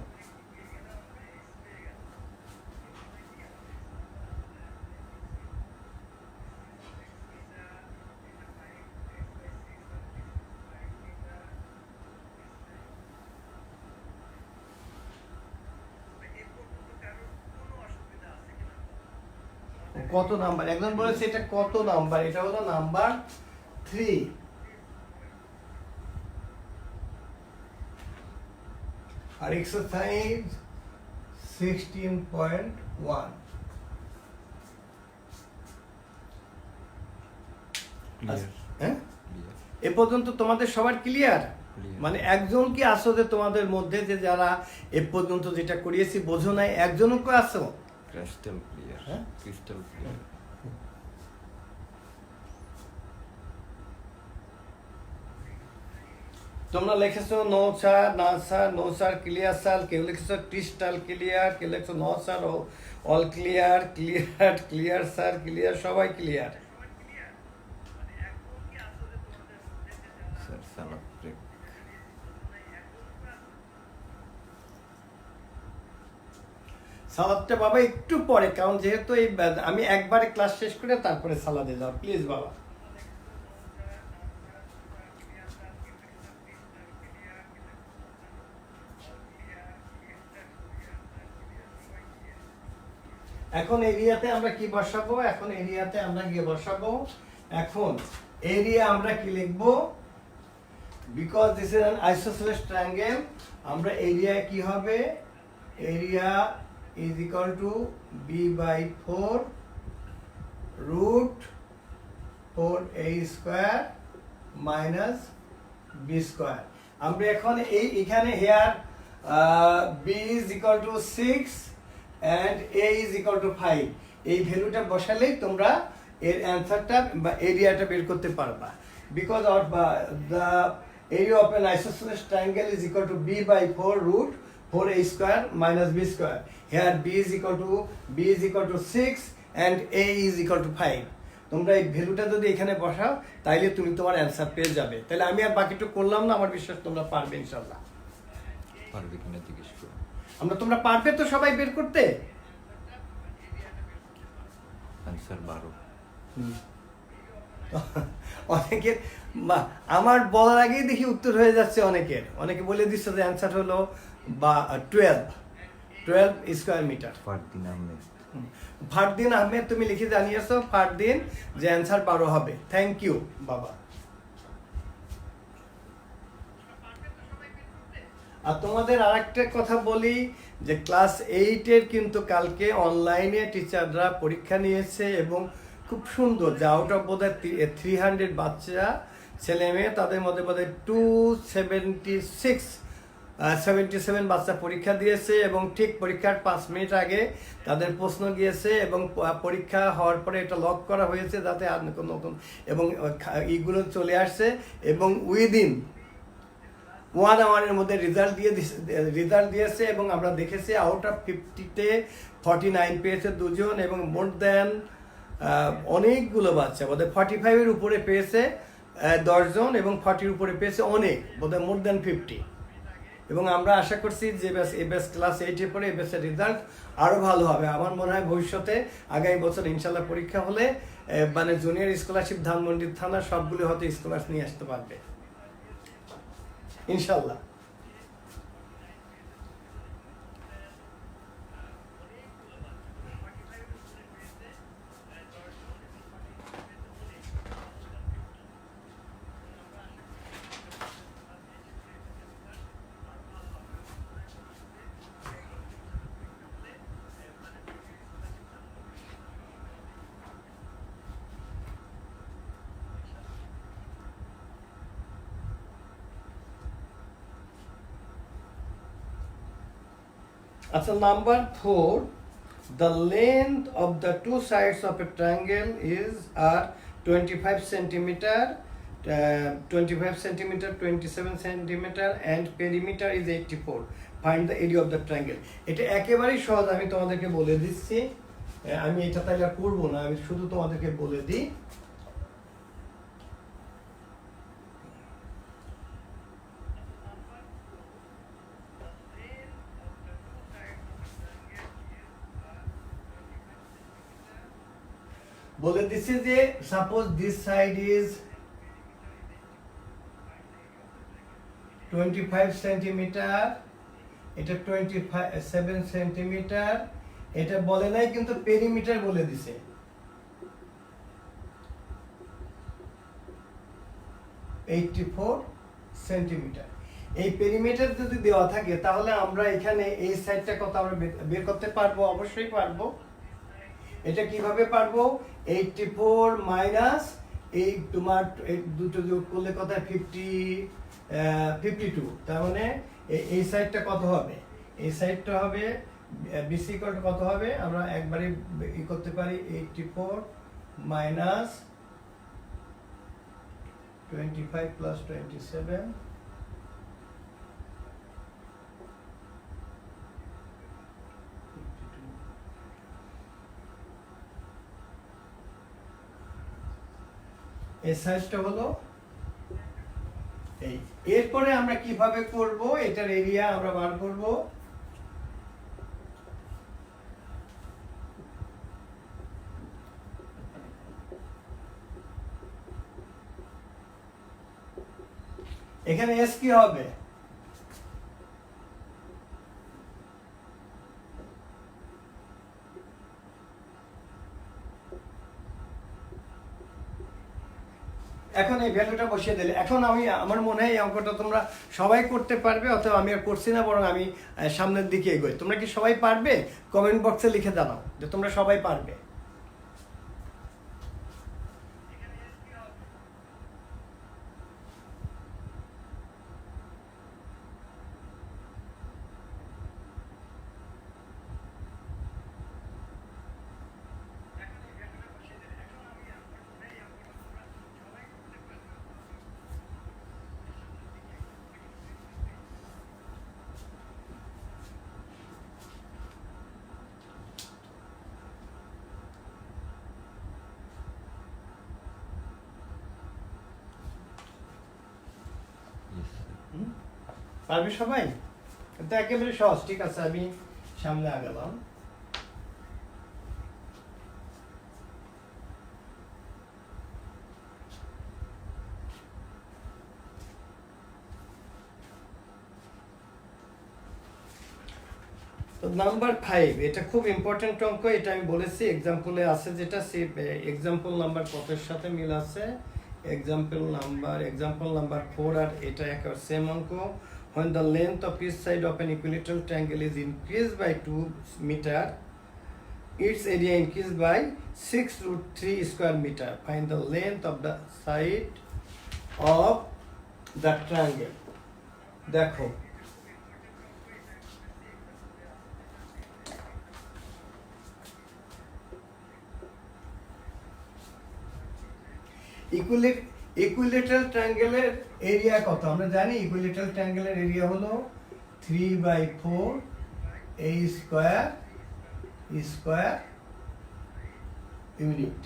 কত নাম্বার একজন বলেছে এটা কত নাম্বার এটা হলো নাম্বার 3 আর এক্সারসাইজ 16.1 হ্যাঁ এ পর্যন্ত তোমাদের সবার ক্লিয়ার মানে একজন কি আসো যে তোমাদের মধ্যে যে যারা এ পর্যন্ত যেটা করিয়েছি বোঝো নাই একজনও কি আসো ক্রিস্টাল ক্লিয়ার হ্যাঁ ক্রিস্টাল ক্লিয়ার তোমরা লিখেছো নো স্যার না sir no sir clear sir কেউ লিখেছো ক্রিস্টাল ক্লিয়ার কেউ লিখেছো no sir all clear clear clear sir clear সবাই ক্লিয়ার স্যার সালাপ্রিক সালাদটা বাবা একটু পরে, কারণ যেহেতু এই আমি একবারে ক্লাস শেষ করে তারপরে সালাদে যাও প্লিজ বাবা। এখন এরিয়াতে আমরা কি বসাবো? এখন এরিয়াতে আমরা কি বসাবো? এখন এরিয়া আমরা কি লিখবো? Because this is an isosceles triangle, আমরা এরিয়া কি হবে? Area is equal to b/4 √4a square minus b square. আমরা এখন এখানে here b is equal to 6 and a is equal to 5, এই ভ্যালুটা বসালেই তোমরা এর অ্যানসারটা বা এরিয়াটা বের করতে পারবা। Because of the area of an isosceles triangle is equal to b/4 √4a square minus b square. Here b is equal to 6 and a is equal to 5. তোমরা এই ভ্যালুটা যদি এখানে বসাও তাইলে তুমি তোমার অ্যানসার পেয়ে যাবে। তাহলে আমি আর বাকিটুকু করলাম না, আমার বিশ্বাস তোমরা পারবে ইনশাআল্লাহ। পারবে কিনা জিজ্ঞেস করো। তোমরা পারবে তো সবাই বের করতে? অ্যান্সার 12। অনেকের আমার বলার আগেই দেখি উত্তর হয়ে যাচ্ছে অনেকের। অনেকে বলে দিচ্ছে যে অ্যান্সার হলো 12 স্কয়ার মিটার। ফারদিন আহমেদ। ফারদিন আহমেদ তুমি লিখে জানিয়েছো ফারদিন যে অ্যান্সার 12 হবে। থ্যাংক ইউ বাবা। আর তোমাদের আরেকটা কথা বলি যে ক্লাস 8-এর কিন্তু কালকে অনলাইনে টিচাররা পরীক্ষা নিয়েছে এবং খুব সুন্দর, যে আউট অফ বোধহয় 300 বাচ্চা ছেলে মেয়ে, তাদের মধ্যে বোধহয় 277 বাচ্চা পরীক্ষা দিয়েছে এবং ঠিক পরীক্ষার 5 মিনিট আগে তাদের প্রশ্ন গিয়েছে এবং পরীক্ষা হওয়ার পরে এটা লক করা হয়েছে যাতে আর নতুন এবং এইগুলো চলে আসছে এবং উইদিন 1 আওয়ারের মধ্যে রেজাল্ট দিয়েছে এবং আমরা দেখেছি আউট অফ 50-তে 49 পেয়েছে 2 জন এবং মোর দ্যান অনেকগুলো বাচ্চা বোধহয় 45-এর উপরে পেয়েছে 10 জন এবং 40-এর উপরে পেয়েছে অনেক, বোধহয় মোর দ্যান 50। এবং আমরা আশা করছি যে এবার ক্লাস 8-এর পরে এবার রেজাল্ট আরও ভালো হবে। আমার মনে হয় ভবিষ্যতে আগামী বছর ইনশাল্লাহ পরীক্ষা হলে মানে জুনিয়র স্কলারশিপ ধানমন্ডি থানা সবগুলো হয়তো স্কলারশিপ নিয়ে আসতে পারবে ইনশাল্লাহ। আচ্ছা, number 4, the length of the two sides of a triangle is 25 centimeter, 27 centimeter and perimeter is 84. Find the area of the triangle. এটা একেবারেই সহজ, আমি তোমাদেরকে বলে দিচ্ছি। আমি এটা তাহলে আর করবো না, আমি শুধু তোমাদেরকে বলে দিই। বলে দিচ্ছি যে suppose this side is 25 centimetre, এটা 27 সেন্টিমিটার, এটা বলে নাই কিন্তু পেরিমিটার বলে দিছে। সেন্টিমিটার। এই পেরিমিটার যদি দেওয়া থাকে তাহলে আমরা এখানে এই সাইডটা কত আমরা বের করতে পারবো? অবশ্যই পারবো। এটা কিভাবে পারবো? 84 মাইনাস এই তোমার দুটো যোগ করলে কত হয়? 52। তার মানে এই সাইডটা কত হবে? এই সাইডটা হবে BC কত হবে? আমরা একবারে ই করতে পারি 84 মাইনাস 25 প্লাস 27 এই সাইজটা হলো এই। এরপরে আমরা কিভাবে করব? এটার এরিয়া আমরা বার করব। এখানে এস কি হবে? এখন এই ভ্যালুটা বসিয়ে দিলে, এখন আমার মনে হয় এই অঙ্কটা তোমরা সবাই করতে পারবে, অথবা আমি আর করছি না, বরং আমি সামনের দিকে এগোই। তোমরা কি সবাই পারবে? কমেন্ট বক্সে লিখে জানাও যে তোমরা সবাই পারবে। Yes, sir. পারবে সবাই? এটা একেবারে সহজ। ঠিক আছে, আমি সামনে আগালাম। তো নাম্বার 5, এটা খুব ইম্পর্টেন্ট অঙ্ক। এটা আমি বলেছি এক্সাম্পলে আছে, যেটা এক্সাম্পল নাম্বার কতের সাথে মিল আছে? এক্সাম্পল নাম্বার 4 আর এটা একেবারে সেম অঙ্ক। when the length of each side of an equilateral triangle is increased by 2 meter, its area increased by 6√3 square meter. Find the length of the side of the triangle. দেখো, equilateral ট্রায়াঙ্গেলের area কত? আমরা জানি equilateral ট্রায়াঙ্গেলের area হলো 3/4 a square unit.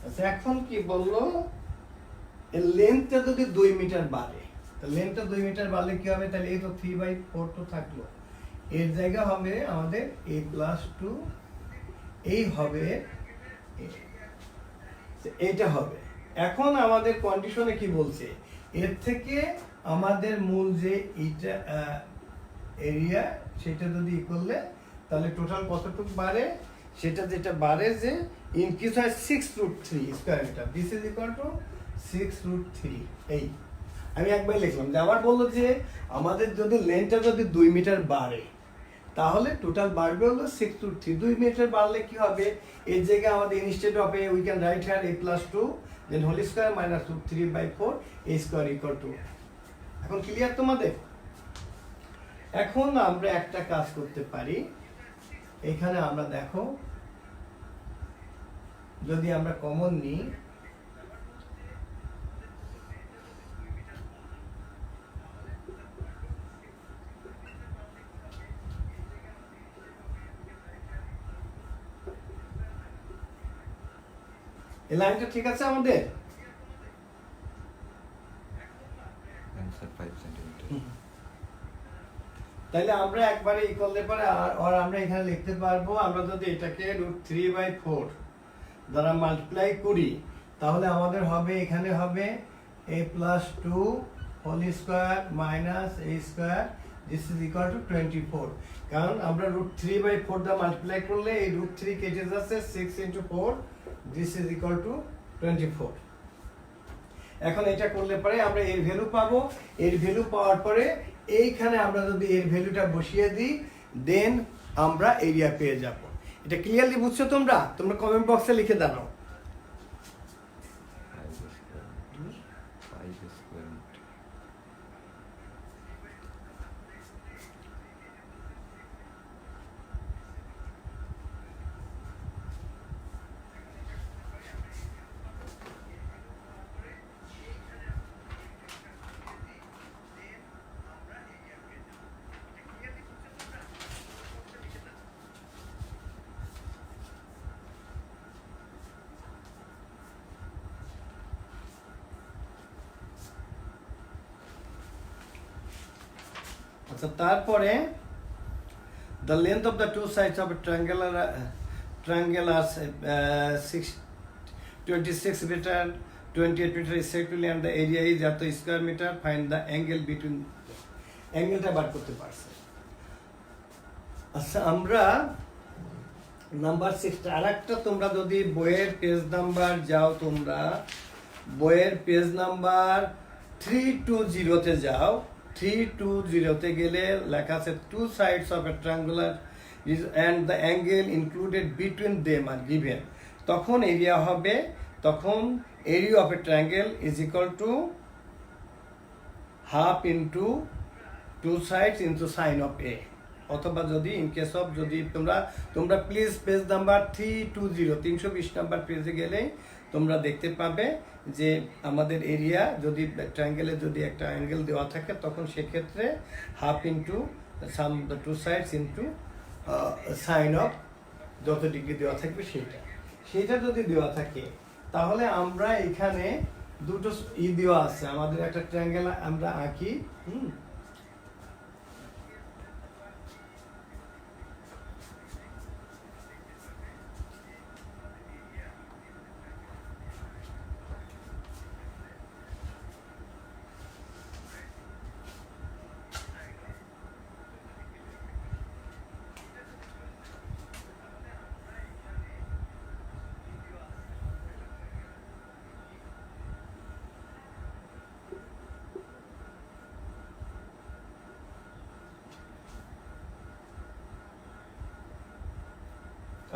আচ্ছা, এখন কি বললো? এর লেন্থটা যদি 2 মিটার বাড়ে, তো লেন্থটা 2 মিটার বাড়লে কি হবে? তাহলে এই তো 3/4 তো থাকলো, এর জায়গা হবে আমাদের a+2, এই হবে এইটা হবে। এখন আমাদের কন্ডিশনে কি বলছে? এর থেকে আমাদের মূল যে এইটা এরিয়া, সেটা যদি করলে তাহলে টোটাল কতটুকু বাড়ে? সেটা যেটা বাড়ে যে ইনক্রিজ হয় 6√3 square metre. This is equal to 6√3। এই আমি একবার লিখলাম যে আমার বললো যে আমাদের যদি লেন্থটা যদি 2 মিটার বাড়ে, তাহলে টোটাল বাড়বে হলো 6√3। 2 মিটার বাড়লে কি হবে? এর জায়গায় আমাদের instead of A we can write here a+2 then whole square minus 3/4 a square equal to. এখন ক্লিয়ার তোমাদের? এখন আমরা একটা কাজ করতে পারি। এখানে আমরা দেখো, যদি আমরা কমন নিই, এই লাইনটা ঠিক আছে আমাদের? Answer 5 centimeter. তাহলে আমরা একবারে ই করলে পরে আর আমরা এখানে লিখতে পারবো, আমরা যদি এটাকে √3/4 দ্বারা মাল্টিপ্লাই করি, তাহলে আমাদের হবে, এখানে হবে a+2 whole square minus a square, this is equal to 24। কারণ আমরা √3/4 দ্বারা মাল্টিপ্লাই করলে এই √3 কেটে যাচ্ছে, 6 × 4, দিস ইজ ইকুয়াল টু 24। এখন এটা করলে পরে আমরা এর ভ্যালু পাবো। এর ভ্যালু পাওয়ার পরে এইখানে আমরা যদি এর ভ্যালুটা বসিয়ে দিই, দেন আমরা এরিয়া পেয়ে যাব। এটা ক্লিয়ারলি বুঝছো তোমরা? তোমরা কমেন্ট বক্সে লিখে দাও। 5 square meter. 5 square meter. আচ্ছা, তারপরে the length of the two sides of a triangle are 26 meter 28 meter strictly and the area is এত square meter, find the angle between, অ্যাঙ্গেলটা বার করতে পারছে। আচ্ছা, আমরা নাম্বার 6 আর একটা, তোমরা যদি বইয়ের পেজ নাম্বার যাও, তোমরা বইয়ের পেজ নাম্বার 320 তে যাও, 320 তে গেলে লেখা আছে two sides of a triangular and the angle included between them are given, তখন এরিয়া হবে, তখন area of a triangle is equal to half into two sides into sine of a, অথবা যদি ইন কেস অফ, যদি তোমরা please page number 320 number পেজে গেলে তোমরা দেখতে পাবে যে আমাদের এরিয়া যদি ট্রায়াঙ্গেলে যদি একটা অ্যাঙ্গেল দেওয়া থাকে, তখন সেক্ষেত্রে half into sum the two sides into sine of যত ডিগ্রি দেওয়া থাকবে সেইটা যদি দেওয়া থাকে, তাহলে আমরা এখানে দুটো দেওয়া আছে, আমাদের একটা ট্রায়াঙ্গেল আমরা আঁকি।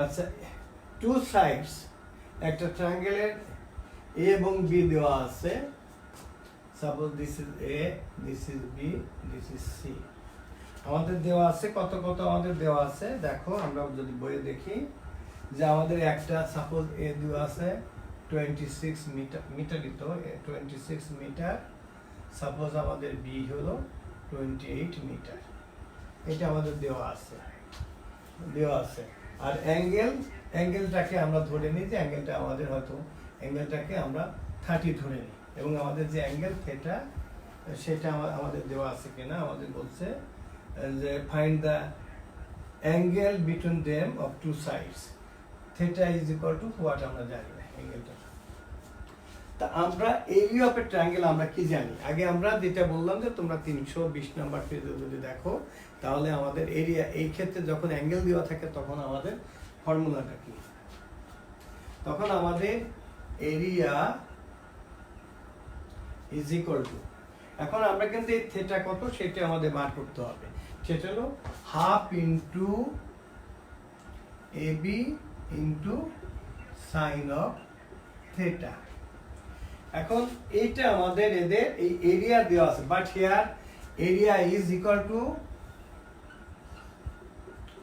আচ্ছা, টু সাইডস একটা ট্রায়াঙ্গেলের এ এবং বি দেওয়া আছে, suppose this is A, this is B, this is C, আমাদের দেওয়া আছে কত আমাদের দেওয়া আছে, দেখো আমরা যদি বইয়ে দেখি যে আমাদের একটা সাপোজ এ দেওয়া আছে 26 মিটারই তো, 26 মিটার, সাপোজ আমাদের বি হলো 28 মিটার, এটা আমাদের দেওয়া আছে। আর অ্যাঙ্গেলটাকে আমরা ধরে নিই যে অ্যাঙ্গেলটা আমাদের হয়তো অ্যাঙ্গেলটাকে আমরা 30 ধরে নিই, এবং আমাদের যে অ্যাঙ্গেল থিটা সেটা আমাদের দেওয়া আছে কিনা, আমাদের বলছে যে find the angle between them of two sides, theta is equal to what, আমরা জানি না অ্যাঙ্গেলটা। তা আমরা এরিয়া অফ এ ট্রায়াঙ্গেল আমরা কি জানি, আগে আমরা যেটা বললাম যে তোমরা 320 নাম্বার পেজে যদি দেখো, তাহলে আমাদের এরিয়া, এই ক্ষেত্রে যখন অ্যাঙ্গেল দেওয়া থাকে তখন আমাদের ফর্মুলাটা কি, তখন আমাদের এরিয়া ইজ ইকুয়াল টু, এখন আমরা কিন্তু এই থিটা কত সেটা আমাদের বার করতে হবে, সেটা হলো half into AB into sine of theta. এখন এইটা আমাদের এদের এই এরিয়া দেওয়া আছে, but here area is equal to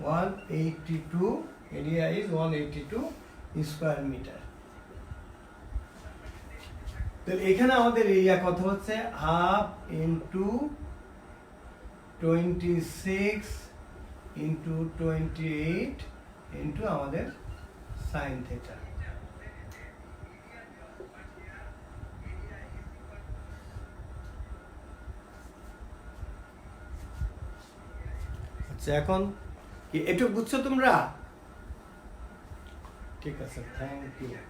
182, area is 182 square metre. তাহলে এখানে আমাদের এরিয়া কত হচ্ছে, হাফ ইন্টু 26 ইন্টু 28 ইন্টু আমাদের সাইন থিটা। আচ্ছা, এখন কি একটু বুঝছো তোমরা? ঠিক আছে, থ্যাংক ইউ।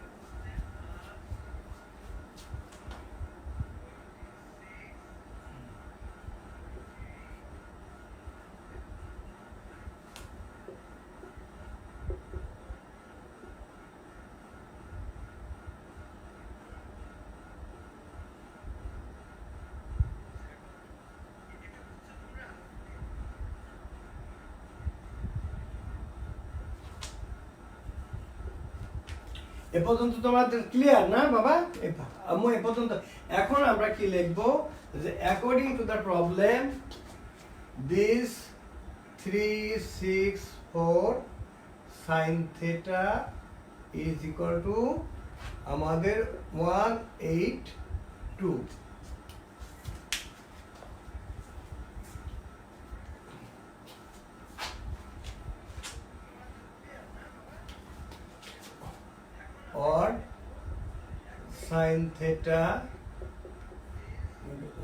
এ পর্যন্ত তোমাদের ক্লিয়ার না বাবা? আম্মু এ পর্যন্ত। এখন আমরা কি লিখবো যে according to the problem this 364 sin theta is equal to আমাদের 182। or sin theta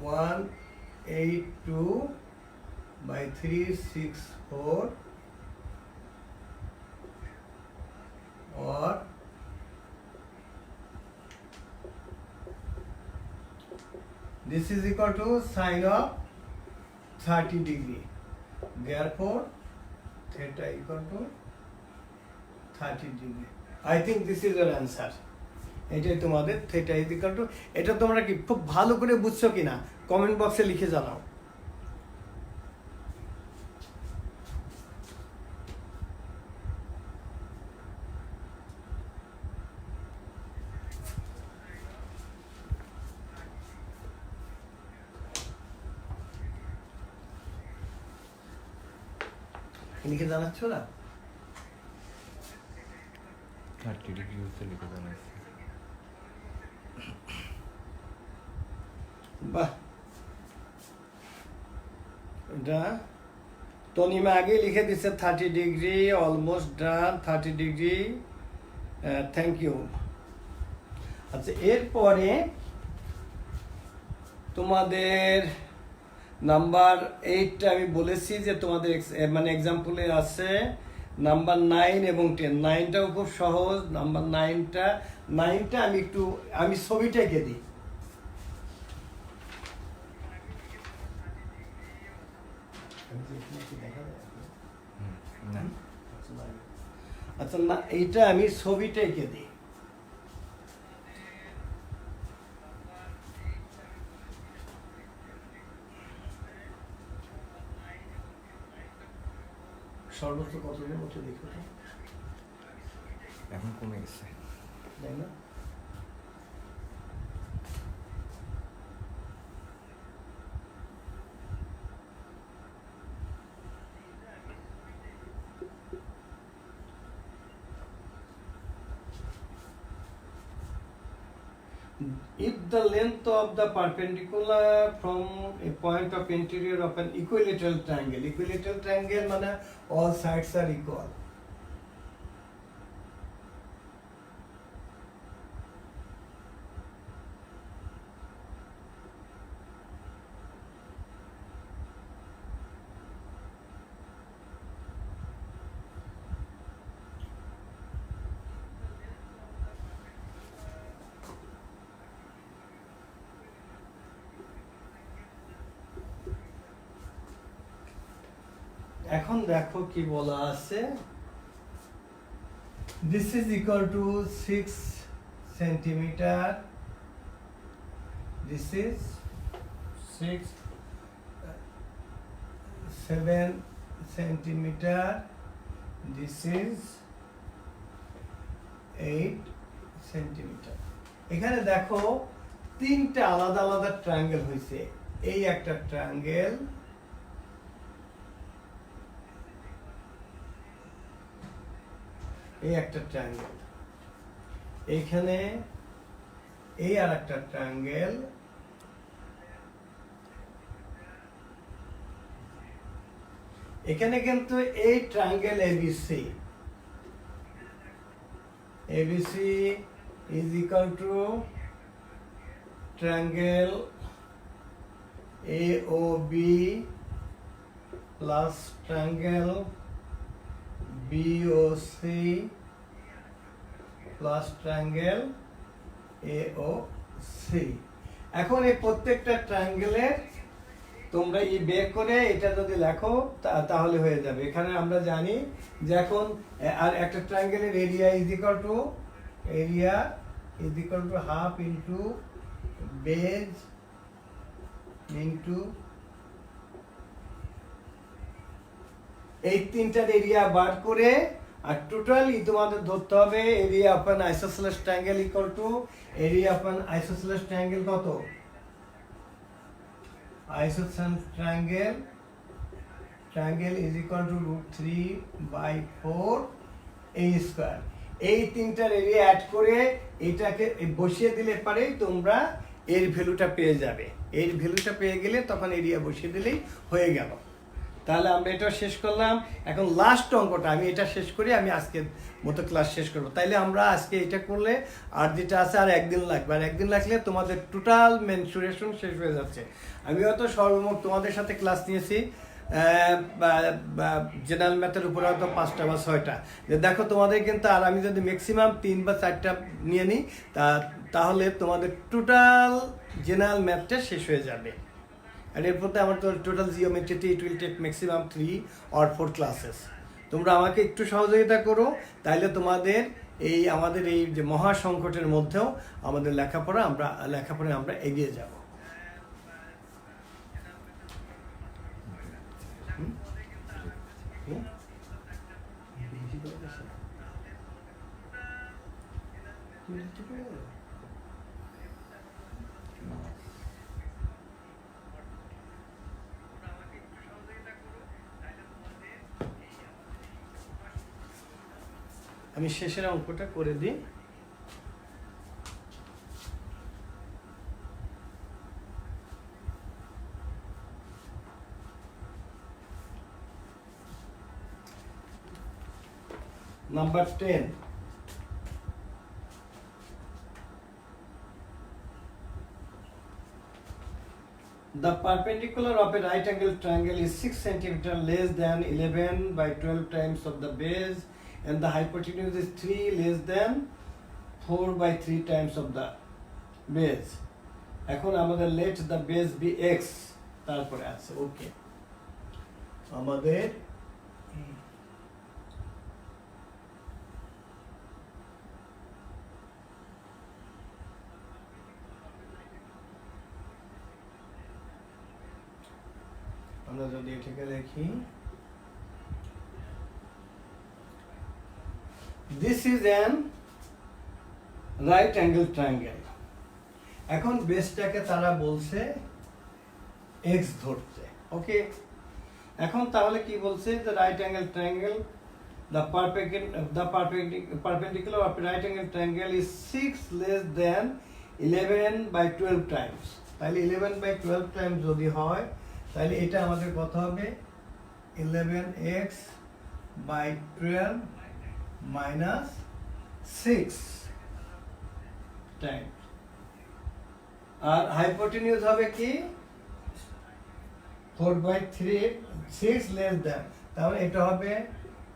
182 by 364 or This is equal to sine of 30 degree. Therefore, theta equal to 30 degree. I think this is your answer. এটাই তোমাদের theta is equal to, এটা তোমরা কি খুব ভালো করে বুঝছো কিনা কমেন্ট বক্সে লিখে জানাও। লিখে জানাচ্ছ না? 30 ডিগ্রি হতে লিখে জানাচ্ছি। বাহ, এটা তনিমা আগে লিখে দিচ্ছে 30 degree, almost done, 30 degree, thank you. আচ্ছা, এরপরে তোমাদের নাম্বার 8টা আমি বলেছি যে তোমাদের মানে এক্সাম্পলে আছে নাম্বার 9 এবং 10। 9টাও খুব সহজ। নাম্বার 9টা আমি ছবিটা এঁকে দিই। না, আচ্ছা না, এইটা আমি ছবিটা এঁকে দিই। সর্বোচ্চ কতদিনের মতো দেখো তো, এখন কমে গেছে। তাই না? If the length of the perpendicular from a point of interior of an equilateral triangle মানে all sides are equal. এখন দেখো কি বলা আছে, this is equal to 6 centimeter, this is 7 centimeter, this is 8 centimeter. এখানে দেখো তিনটা আলাদা আলাদা ট্রায়াঙ্গেল হয়েছে। এই একটা ট্রায়াঙ্গেল, এই একটা ট্রায়াঙ্গেল, এইখানে এই আর একটা ট্রায়াঙ্গেল, এখানে কিন্তু এই triangle ABC is equal to triangle AOB plus triangle BOC plus triangle AOC। এখন এই প্রত্যেকটা ট্রায়াঙ্গেলের তোমরা এই বের করে এটা যদি লেখো তাহলে হয়ে যাবে। এখানে আমরা জানি যে এখন আর একটা ট্রায়াঙ্গেলের area is equal to half into base into এই তিনটার এরিয়া বার করে আর টোটালি তোমাদের ধরতে হবে area of an isosceles triangle equal to area of an isosceles triangle কত? Isosceles triangle is equal to √3/4 a square। এই তিনটার এরিয়া অ্যাড করে এটাকে বসিয়ে দিলে পারে তোমরা এর ভ্যালুটা পেয়ে যাবে। এর ভ্যালুটা পেয়ে গেলে তখন এরিয়া বসিয়ে দিলেই হয়ে গেল। তাহলে আমরা এটা শেষ করলাম। এখন লাস্ট অঙ্কটা আমি এটা শেষ করি, আমি আজকের মতো ক্লাস শেষ করব। তাইলে আমরা আজকে এটা করলে আর যেটা আছে আর একদিন লাগবে, আর একদিন লাগলে তোমাদের টোটাল মেনসুরেশন শেষ হয়ে যাচ্ছে। আমি হয়তো সর্বমোট তোমাদের সাথে ক্লাস নিয়েছি জেনারেল ম্যাথের উপরে হয়তো 5টা বা 6টা। দেখো তোমাদের কিন্তু আর আমি যদি ম্যাক্সিমাম 3 বা 4টা নিয়ে নিই তাহলে তোমাদের টোটাল জেনারেল ম্যাথটা শেষ হয়ে যাবে। আর এরপর আমার তো টোটাল জিওমেট্রিতে it will take maximum 3 or 4 ক্লাসেস। তোমরা আমাকে একটু সহযোগিতা করো, তাইলে তোমাদের এই আমাদের এই যে মহা সংকটের মধ্যেও আমাদের লেখাপড়ায় আমরা এগিয়ে যাব। আমি শেষের অঙ্কটা করে দিই। Number 10. The perpendicular of a right angle triangle is 6 cm less than 11 by 12 times of the base, and the hypotenuse is 3 less than 4 by 3 times of the base. এখন আমাদের let the base be x, তারপরে আছে ওকে আমাদের আমরা যদি এটাকে দেখি, this is an right angle triangle. এখন বেসটাকে তারা বলছে x ধরতে, ওকে। এখন তাহলে কি বলছে, the right angle triangle, the perpendicular of a right angle triangle is 6 less than 11 by 12 times. তাহলে 11 by 12 times যদি হয়, তাহলে এটা আমাদের কত হবে, 11x by 12 minus 6 times। আর হাইপোটেনিউজ হবে কি 4 by 3, 6 less than, তাহলে এটা হবে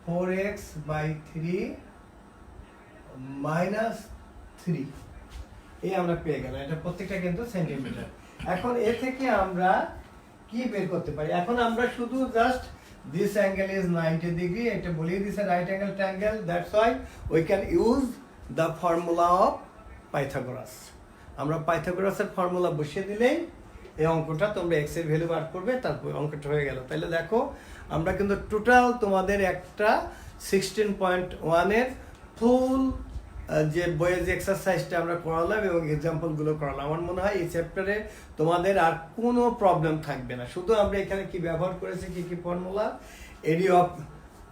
4x by 3 minus 3। এই আমরা পেয়ে গেলাম, এটা প্রত্যেকটা কিন্তু সেন্টিমিটার। এখন এ থেকে আমরা কি বের করতে পারি, এখন আমরা শুধু just this angle is 90 degree, এটা বলিয়ে দিছে right angle triangle, that's why we can use the formula of Pythagoras। আমরা পাইথাগোরাসের ফর্মুলা বসিয়ে দিলেই এই অঙ্কটা তোমরা x এর ভ্যালু বার করবে, তারপর অঙ্কটা হয়ে গেল। তাহলে দেখো আমরা কিন্তু টোটাল তোমাদের একটা 16.1 এর ফুল যে বয়েজ এক্সারসাইজটা আমরা করালাম এবং এক্সাম্পলগুলো করালাম। আমার মনে হয় এই চ্যাপ্টারে তোমাদের আর কোনো প্রবলেম থাকবে না। শুধু আমরা এখানে কি ব্যবহার করেছি, কি formula, area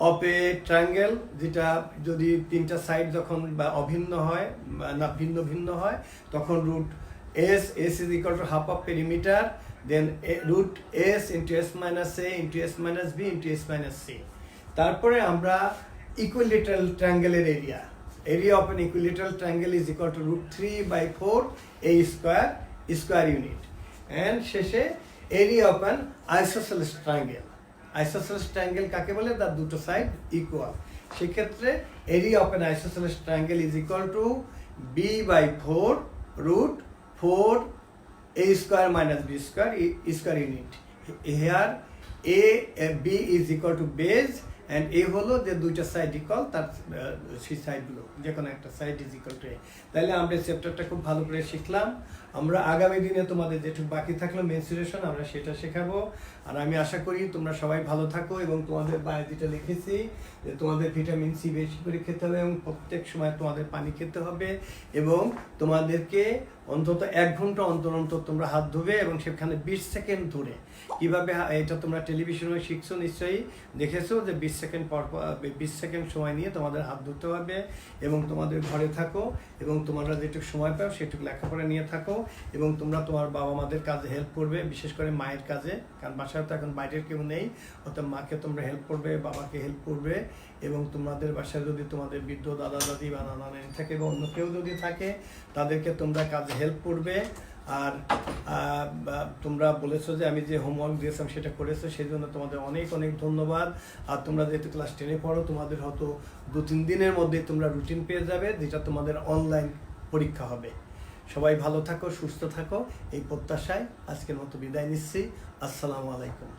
of a triangle, যেটা যদি তিনটা সাইড যখন বা অভিন্ন হয় না ভিন্ন ভিন্ন হয়, তখন root S is equal to half of perimeter, then root S into S minus A into S minus B into S minus C. তারপরে আমরা ইকুইলেটারাল ট্রায়াঙ্গেলের area of an equilateral triangle is equal to root 3 by 4 a square unit, and শেষে area of an isosceles triangle। isosceles triangle কাকে বলে, তার দুটো side equal. সেক্ষেত্রে area of an isosceles triangle is equal to b by 4 root 4 a square minus b square unit। here b is equal to base and a হলো যে দুইটা side equal, তার সেই সাইডগুলো যে কোনো একটা side is equal two a। তাহলে আমরা এই চ্যাপ্টারটা খুব ভালো করে শিখলাম। আমরা আগামী দিনে তোমাদের যেটুকু বাকি থাকলো মেনসুরেশন, আমরা সেটা শেখাবো। আর আমি আশা করি তোমরা সবাই ভালো থাকো, এবং তোমাদের বায়োলজিটা লিখেছি যে তোমাদের ভিটামিন সি বেশি করে খেতে হবে, এবং প্রত্যেক সময় তোমাদের পানি খেতে হবে, এবং তোমাদেরকে অন্তত 1 ঘন্টা অন্তর অন্তর তোমরা হাত ধুবে, এবং সেখানে 20 সেকেন্ড ধরে কিভাবে, এটা তোমরা টেলিভিশনে শিখছো নিশ্চয়ই, দেখেছো যে 20 সেকেন্ড পর 20 সেকেন্ড সময় নিয়ে তোমাদের হাত ধুতে হবে, এবং তোমাদের ঘরে থাকো, এবং তোমরা যেটুকু সময় পাও সেটুকু লেখাপড়া নিয়ে থাকো, এবং তোমরা তোমার বাবা মাদের কাজে হেল্প করবে, বিশেষ করে মায়ের কাজে, কারণ বাসায় তো এখন বাইরের কেউ নেই, অর্থাৎ মাকে তোমরা হেল্প করবে, বাবাকে হেল্প করবে, এবং তোমাদের বাসায় যদি তোমাদের বৃদ্ধ দাদা দাদি বা নানা নানি থাকে বা অন্য কেউ যদি থাকে, তাদেরকে তোমরা কাজে হেল্প করবে। আর তোমরা বলেছো যে আমি যে হোমওয়ার্ক দিয়েছিলাম সেটা করেছো, সেই জন্য তোমাদের অনেক অনেক ধন্যবাদ। আর তোমরা যেহেতু ক্লাস 10-এ পড়ো, তোমাদের হয়তো 2-3 দিনের মধ্যে তোমরা রুটিন পেয়ে যাবে, যেটা তোমাদের অনলাইন পরীক্ষা হবে। সবাই ভালো থাকো, সুস্থ থাকো, এই প্রত্যাশায় আজকের মতো বিদায় নিচ্ছি। আসসালামু আলাইকুম।